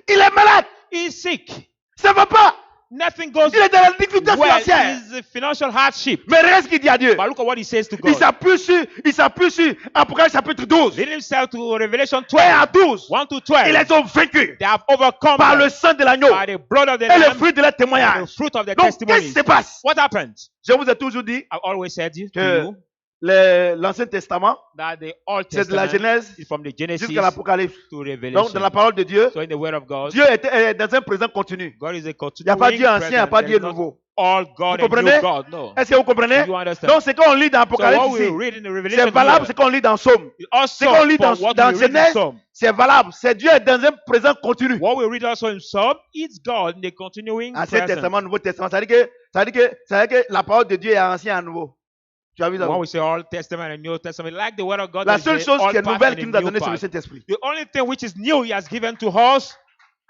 Il est malade, He's sick. ça ne va pas. Nothing goes Il est dans la difficulté well. financière. It's a financial hardship. Mais regarde ce qu'il dit à Dieu. But look at what he says to Il God. s'appuie sur Apocalypse chapitre 12. Lead himself to Revelation 1 à 12. 12. 1 to Ils 12. les ont vaincus They have overcome par them le sang de l'agneau by the blood of the et le Lamb fruit de leur and the témoignage. fruit of the Donc, qu'est-ce qui testimonies. se passe? What happened? Je vous ai toujours dit I've always said to que you l'Ancien Testament, that the Old c'est de la Testament Genèse is from the Genesis jusqu'à l'Apocalypse. to Donc, Revelation. dans la parole de Dieu, So in the Word of God, Dieu est dans un présent continu. God is a Il n'y a continuing pas Dieu ancien, il n'y a present. pas There Dieu is not nouveau. all God Vous and comprenez? new God. No. Est-ce que vous comprenez? Do you understand? Donc, c'est qu'on lit dans So Apocalypse what we ici. read in the Revelation C'est valable, here c'est qu'on lit dans Somme. is also C'est qu'on lit for dans what dans we read in Genèse, Psalm. c'est valable. C'est Dieu est dans un présent continu. What we read also in Psalm is God in the continuing Ancien present. Testament, Nouveau Testament. Ça veut dire que la parole de Dieu est ancien à nouveau. Tu as vu ça? What we say Old Testament and New Testament, like the Word of God. La there's seule the chose old qui est part nouvelle and qu'il the nous a new donné, c'est le part. Saint-Esprit. The only thing which is new He has given to us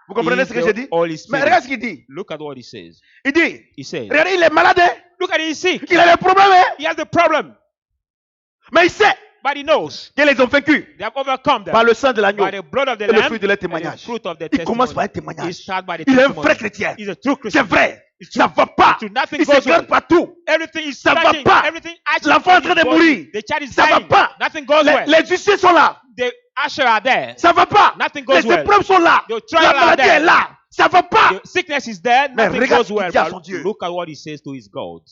Vous comprenez is ce que j'ai dit? the Holy Mais Spirit. regarde ce qu'il dit. Look at what He says. Il dit, He says, regardez, il est malade, hein? look at it, he's sick. Il a des problèmes, hein? He has the problem, Mais il sait but he knows qu'ils les ont vaincus they have overcome them par le sang de l'agneau by the blood of the et le Lamb fruit de leur and the témoignage. fruit of the Il commence par un testimony. He témoignage. starts by the Il est un testimony. vrai chrétien. He's a true C'est Christian. vrai. It's Ça true. ne va pas. To nothing Il se goes well. garde partout. Everything is Ça va starting. pas. Everything actually L'enfant est en train de mourir. The child is Ça va dying. pas. Nothing goes well. Les huissiers sont là. The usher are there. Ça va pas. Nothing goes Les well. épreuves sont là. The trial La are maladie there. est là. Ça va pas. The sickness is there. Mais Nothing regarde goes ce qu'il well. dit à But son Dieu. look at what he says to his God.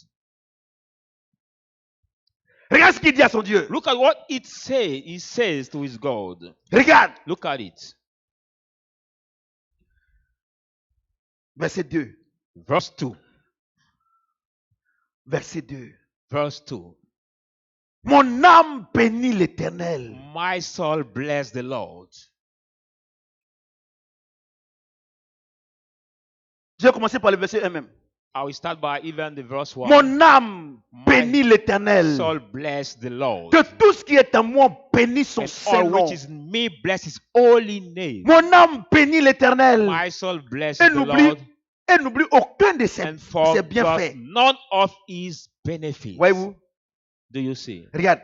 Regarde ce qu'il dit à son Dieu. Look at what he says to his God. Regarde. Look at it. Verset 2. Verse 2. Verset 2. Verse 2. Mon âme bénit l'Éternel. My soul bless the Lord. Je vais commencer par le verset 1 même. I will start by even the verse 1. Mon âme bénit l'Éternel. Soul bless the Lord. Que tout ce qui est en moi bénisse son And saint all nom. which is in me bless his holy name. Mon âme bénit l'Éternel. My soul bless Et the n'oublie Lord aucun de ses and forget bienfaits. none of his benefits. Voyez-vous? Do you see? Regarde.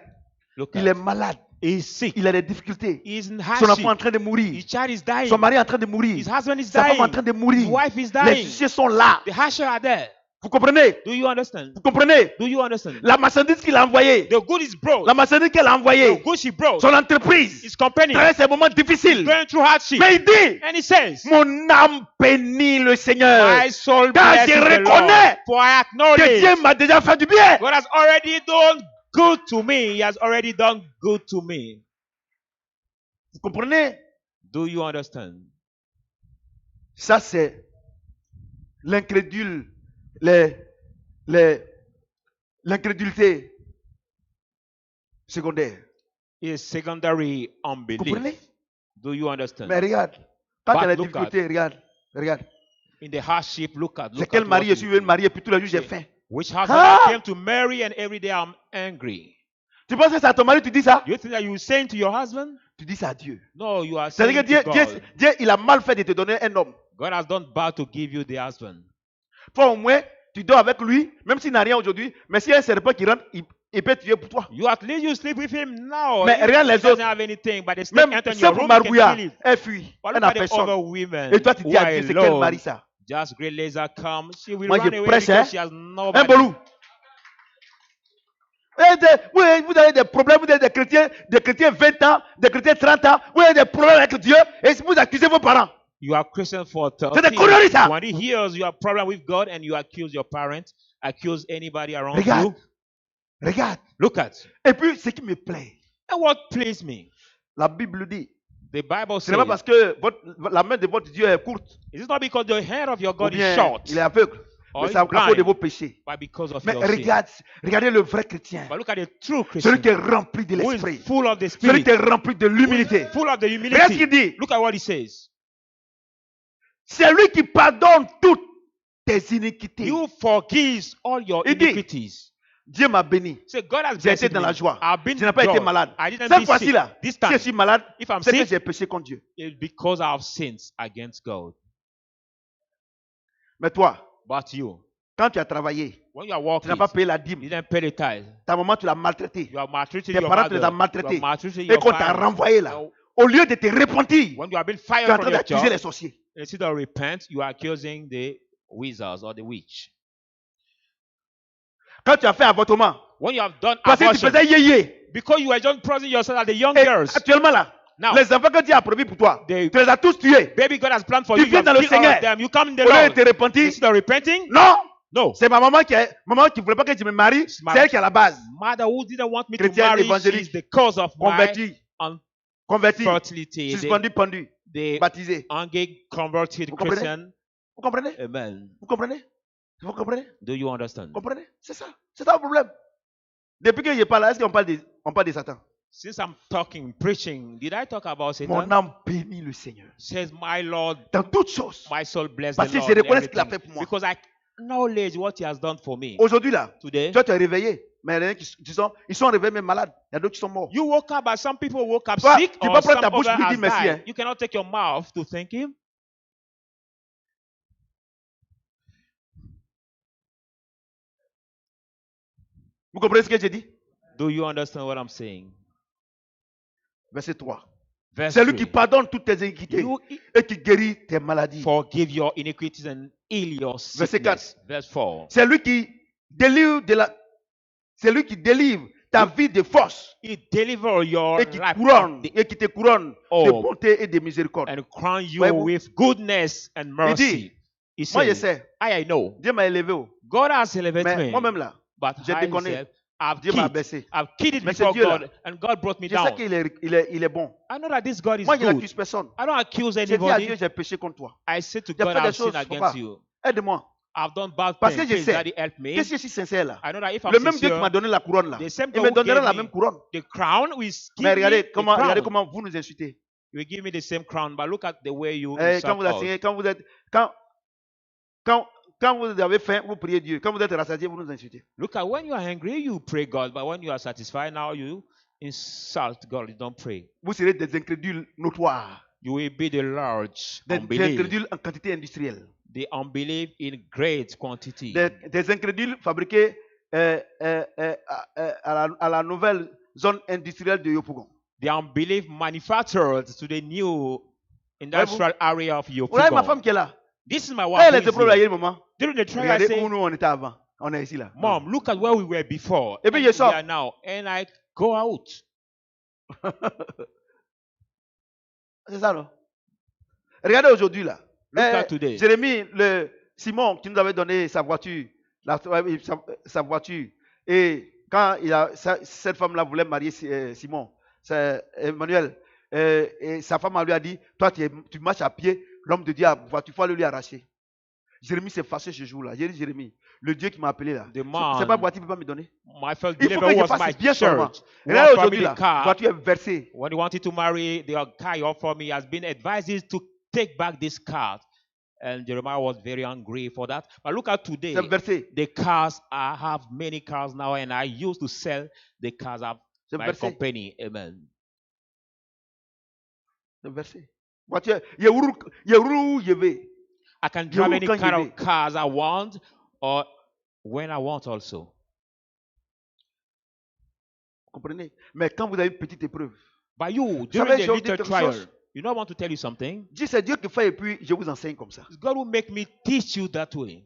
Look Il at est malade. He's sick. Il a des difficultés. He's in Son enfant est en hardship. train de mourir. His child is dying. Son mari est en train de mourir. His husband is Sa femme est en dying. train de His mourir. wife is Les dying. huissiers sont là. The usher are there. Vous comprenez? Do you understand? Vous comprenez? Do you understand? La marchandise qu'il a envoyée. The good is brought. La marchandise qu'elle a The envoyée. good she brought. Son entreprise. His company Traverse des moments difficiles. going through hardship. Mais il dit, And he says, mon âme bénit le Seigneur. my soul Car blesses je the reconnais Lord. For I que Dieu acknowledge m'a déjà fait du bien. God has already done good to me. He has already done good to me. Vous comprenez? Do you understand? Ça, c'est l'incrédule, l'incrédulité secondaire. It's secondary Vous unbelief. comprenez? Do you understand? Mais regarde, quand But il y a des look difficultés, regarde. In the hardship, look at. C'est Look quel at mari what je suis venu marier, puis tous les jours j'ai Yeah. faim. Which husband Ah! I came to marry and every day I'm angry. Tu penses que c'est à ton mari, tu dis ça? You think that you're saying to your husband? Tu dis ça à Dieu. No, you are saying C'est-à-dire que to God. Dieu, il a mal fait de te donner un homme. God has done bad to give you the husband. Toi, au moins, tu dors avec lui, même s'il n'a rien aujourd'hui, mais s'il y a un serpent qui rentre, il peut tuer pour toi. You at least you sleep with him now. Mais If regarde he les doesn't autres. have anything, but the snake Même enter in your Sèvres room, you Marbouya, can kill it. elle fuit. But Elle look n'a at the personne. other women Et toi, tu who dis à are Dieu, c'est quel alone. mari ça? Just great laser come. She will Moi, run je away prêche, because hein. she has Un nobody. bolou. Vous avez des problèmes, vous avez des chrétiens 20 ans, des chrétiens 30 ans, vous avez des problèmes avec Dieu et vous accusez vos parents. You are Christian for 30 C'est des conneries, ça. When he hears you have problem with God and you accuse your parents, accuse anybody around Regarde. you. Regarde. Look at. Et puis, ce qui me plaît, And what pleased me? la Bible dit, The Bible ce n'est pas says, parce que la main de votre Dieu est courte, it is not because the hand of your ou God is bien short, il est aveugle, or mais is c'est à cause de blind, vos péchés. but because of Mais your sin. regardez le vrai chrétien, But look at the true celui Christian, qui est rempli de who l'esprit, is full of the celui Spirit, qui est rempli de who l'humilité. is full of the Regarde ce qu'il humility. dit. Look at what he says. C'est lui qui pardonne toutes tes iniquités. You forgives all your Il dit, iniquities. Dieu m'a béni. Say, God has J'ai été blessed dans me. la joie. I've been Je n'ai pas été joy. malade. I didn't Cette be fois-ci sick. là, This si je time, suis malade, if I'm c'est que sick, j'ai péché contre Dieu. it's because I have sinned against God. Mais toi, But you, quand tu as travaillé, when you are tu walking, n'as pas payé la you dîme. didn't pay the tithe. Ta maman, tu l'as maltraité. You are maltreating Tes your parents, tu les mother. as maltraités. You are maltreating Et your qu'on t'a parents. renvoyé là, Now, au lieu de te repentir, when you have been tu fired es en from train your d'accuser job, les sorciers. instead of repent, you are accusing the wizards or the witch. Quand tu as fait avortement, When you have done parce que tu abortion, faisais yéyé. because you are just praising yourself as the young Et girls. actuellement là, Now, les enfants que Dieu a prévus pour toi, They- tu les as tous tués. baby God has planned for Tu you. You viens have dans le killed all Seigneur. of them. You come in the Au lieu de Lord. te repentir, Instead of repenting, non, no. c'est ma maman qui voulait pas que je me marie, It's my c'est elle qui est à la base. mother who didn't want me to Chrétienne marry, évangélique. she's the cause of my Converti, infertility. suspendu, pendu, The baptisé. ungay converted Vous comprenez? Christian. Vous comprenez? Amen. Vous comprenez? Vous comprenez? Do you understand? Vous comprenez? C'est ça. C'est ça le problème. Depuis que je parle là, est-ce qu'on parle de Satan? Since I'm talking, preaching, did I talk about Mon Satan? âme bénit le Seigneur. Says my Lord, Dans toutes choses. my soul bless Parce the que Lord. je in reconnais ce qu'il a everything. fait pour moi. Because I acknowledge what he has done for me. Aujourd'hui là, Today, toi tu es réveillé, mais il y en a ils sont réveillés mais malades. Il y a d'autres qui sont morts. you woke up, but some people woke up Toi, sick, tu peux or pas prendre some ta bouche other pour has dire merci, died. hein. You cannot take your mouth to thank him. Vous comprenez ce que j'ai dit? Do you understand what I'm saying? Verset 3. Verse C'est lui qui 3. pardonne toutes tes iniquités You et qui guérit tes maladies. forgive your iniquities and heal your Verset 4. sickness. Verse 4. C'est lui qui délivre ta vie de force He deliver your et qui life te couronne de Oh. bonté et de miséricorde. and crown you Voyez-vous? with goodness and mercy. He Moi je says, sais, I know. Dieu m'a élevé. God has elevated Mais me, moi-même là, but j'ai I déconné. himself, I've Dieu m'a kidded. abaissé. I've kidded Mais c'est before Dieu là. God, and God brought me Je sais down. qu'il est bon. I know that this God is Moi, je good. n'accuse personne. I don't accuse J'ai dit à anybody. Dieu, j'ai péché contre toi. I say to J'ai God, fait des I've sinned choses, against papa. you. Aide-moi. I've done bad Parce que things. je Please, sais Daddy, help me. Que si je suis sincère là, I know that if I'm le même Dieu qui sincere, m'a donné la couronne là, the same il God me who donnera gave la me même couronne. the crown will give Mais me regardez the regardez crown. comment vous nous insultez. You will give me the same crown, but look at the way you Quand insult vous us. asseyez, quand vous avez faim, vous priez Dieu. Quand vous êtes rassasié, vous nous insultez. Look at when you are hungry, you pray God, but when you are satisfied, now you insult God. You don't pray. Vous serez des incrédules notoires, You will be the large des unbelief, incrédules en quantité industrielle, the unbelief in great quantity, des incrédules fabriqués à la nouvelle zone industrielle de Yopougon. the unbelief manufactured to the new industrial area of Vous voyez ma femme Yopougon. qui est là. This is my Elle wife. les who is épreuves là, il y here. a un moment. During the trial, I Regardez say, où nous on était avant. On est ici là. Mom, look at where we were before. Et puis, and je sors. we are now. And I go out. C'est ça, non? Regardez aujourd'hui là. Look at today. Jérémie, Simon qui nous avait donné sa voiture, sa voiture. Et quand cette femme-là voulait marier Simon, c'est Emmanuel, et sa femme lui a dit, toi tu marches à pied, l'homme de Dieu a voiture, il faut aller lui arracher. Jérémie s'est fâché ce jour-là. J'ai dit, Jérémie, le Dieu qui m'a appelé là, The man- c'est pas voiture, il ne peut pas me donner. My first Il faut deliverer que je was my fasse bien seulement. church. Regardez One aujourd'hui family là, car. voiture est versée. When he wanted to marry, the car he offered me has been advised to take back this car. And Jeremiah was very angry for that. But look at today. C'est versé. The cars, I have many cars now, and I used to sell the cars of C'est my versé. company. Amen. C'est versé. Voiture, il y a où je vais. I can drive You any can kind give of it. cars I want or when I want also. Vous comprenez? Mais quand vous avez une petite épreuve, But you, savez, during je the vais vous dire little quelque trial, chose. you know, I want to tell you something. Dieu, c'est Dieu qui fait et puis je vous enseigne comme ça. God will make me teach you that way.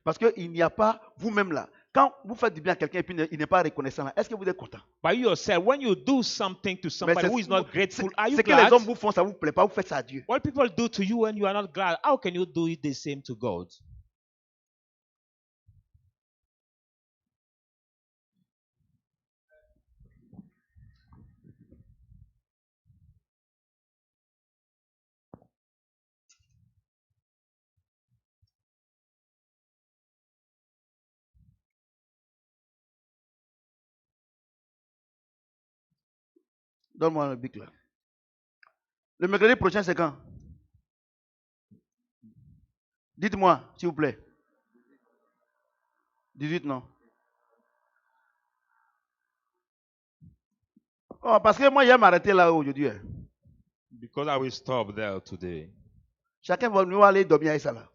Parce qu'il n'y a pas vous-même là. Quand vous faites du bien à quelqu'un et puis il n'est pas reconnaissant là, est-ce que vous êtes content? By yourself, when you do something to somebody who is not grateful, are you Ce que les glad? hommes vous font, ça vous plaît pas, vous faites ça à Dieu. What people do to you when you are not glad, how can you do it the same to God? Donne-moi le bic là. Le mercredi prochain, c'est quand? Dites-moi, s'il vous plaît. 18, non? Oh, parce que moi, il va m'arrêter là aujourd'hui. Because I will stop there today. Chacun va nous aller dormir avec ça là.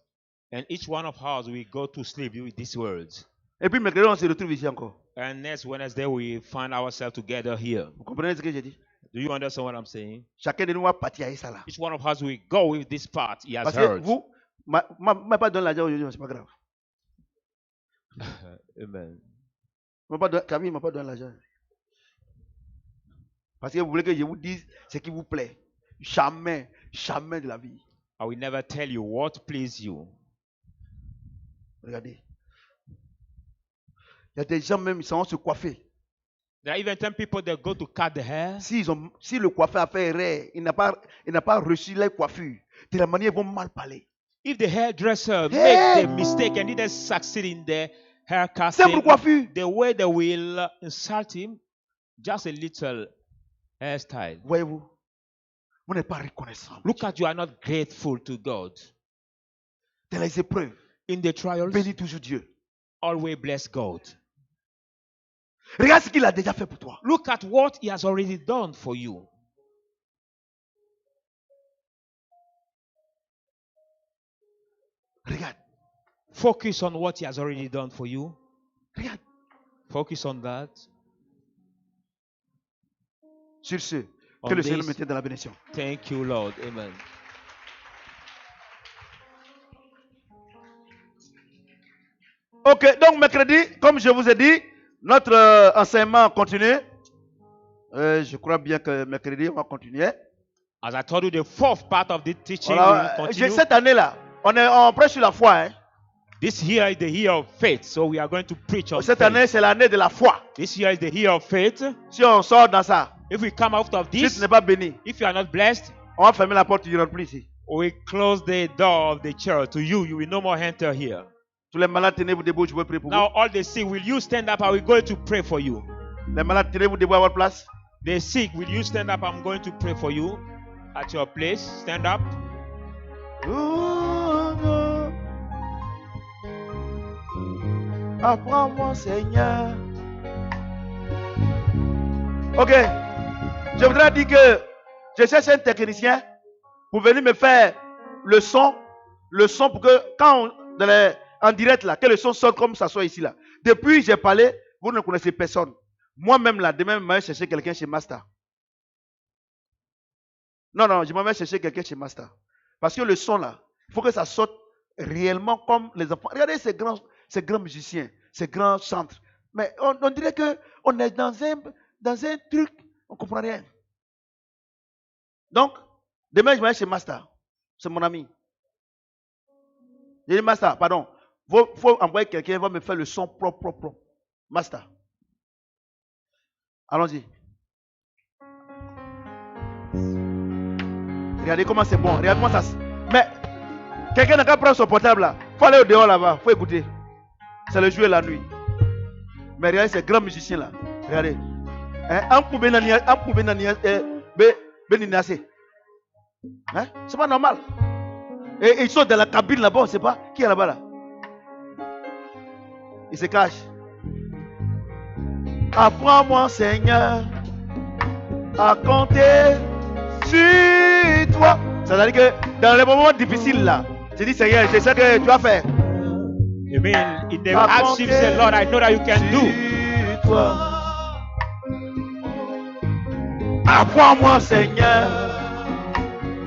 And each one of us will go to sleep with these words. Et puis mercredi, on se retrouve ici encore. And next Wednesday, we find ourselves together here. Vous comprenez ce que j'ai dit? Do you understand what I'm saying? Chacun de nous va partir avec ça là. Each one of us will go with this part he has Parce que heard. vous, m'a pas donné l'argent aujourd'hui, c'est pas grave. Amen. Camille m'a pas donné l'argent. Parce que vous voulez que je vous dise ce qui vous plaît. Jamais, jamais de la vie. I will never tell you what please you. Regardez. Il y a des gens même, ils vont se coiffer. There are even 10 people that go to cut the hair. Si le coiffeur a fait erreur, il n'a pas reçu les coiffures, de la manière ils vont mal parler. If the hairdresser make the mistake and didn't succeed in the haircut, Simple coiffure. the way they will insult him, just a little hairstyle. Voyez-vous, vous n'êtes pas reconnaissant. Look at you are not grateful to God. Dans les épreuves, In the trials, bénis toujours Dieu. always bless God. Regarde ce qu'il a déjà fait pour toi. Look at what he has already done for you. Regarde, Focus on what he has already done for you. regarde. Focus on that. Sur ce, On que le this. Seigneur me tienne dans la bénédiction. Thank you, Lord. Amen. Ok, donc mercredi, comme je vous ai dit, notre enseignement continue. Je crois bien que mercredi, on va continuer. As I told you, the fourth part of the teaching Voilà, will continue. cette année-là, on prêche sur la foi. Hein. This year is the year of faith, so we are going to preach on Cette faith. année, c'est l'année de la foi. This year is the year of faith. Si on sort dans ça, If we come out of si this, tu n'es pas béni, if you are not blessed, on va fermer la porte, tu ne rentres plus ici. we close the door of the church to you. You will no more enter here. Tous les malades, tenez-vous debout, je vais prier pour Now, vous. all the sick, will you stand up? I will go to pray for you. Les malades, tenez-vous debout à votre place. The sick, will you stand up? I'm going to pray for you at your place. Stand up. Apprends-moi, Seigneur. Ok. Je voudrais dire que je cherche un technicien pour venir me faire le son pour que quand en direct là, que le son sorte comme ça soit ici là. Depuis j'ai parlé, vous ne connaissez personne. Moi-même là, demain je vais chercher quelqu'un chez Master. Non, je m'en vais chercher quelqu'un chez Master. Parce que le son là, il faut que ça sorte réellement comme les enfants. Regardez ces grands musiciens, ces grands chantres. Mais on dirait qu'on est dans un truc, on ne comprend rien. Donc, demain je vais aller chez Master. C'est mon ami. J'ai dit Master, pardon. Faut envoyer quelqu'un qui va me faire le son propre. Master. Allons-y. Regardez comment c'est bon. Regardez comment ça. Mais quelqu'un n'a qu'à prendre son portable là. Il faut aller au dehors là-bas. Il faut écouter. C'est le jouer la nuit. Mais regardez ces grands musiciens là. Regardez. Hein? C'est pas normal. Et ils sont dans la cabine là-bas. On ne sait pas qui est là-bas là. Ils se cachent. Apprends-moi, Seigneur, à compter sur toi. Ça veut dire que dans les moments difficiles là, tu dis Seigneur, c'est ça que tu vas faire. You mean in the hardship, say, Lord, I know that you can do. Toi. Apprends-moi, Seigneur,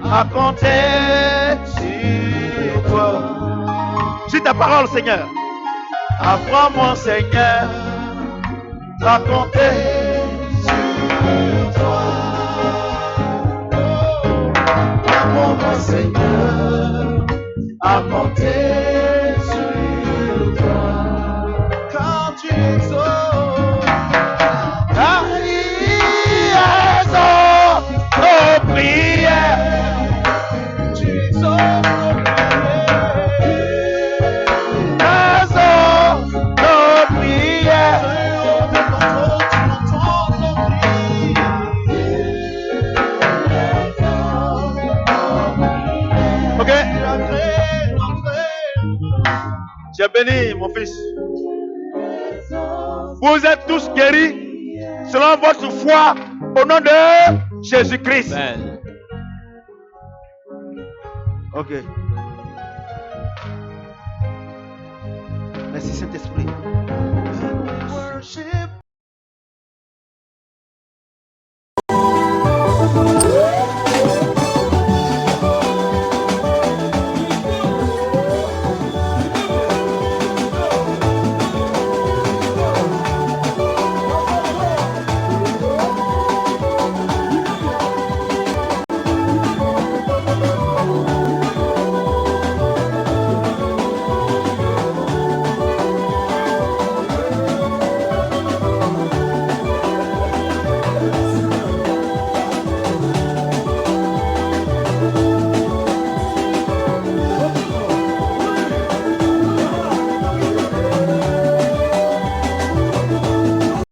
à compter sur toi. Sur ta parole, Seigneur. Apprends-moi, Seigneur, à compter sur toi. Apprends-moi, Seigneur, à compter sur toi. Quand tu exauces, nos prières, tu exauces nos prières. Tu es béni, mon fils. Vous êtes tous guéris selon votre foi au nom de Jésus-Christ. Amen. Ok. Merci Saint-Esprit.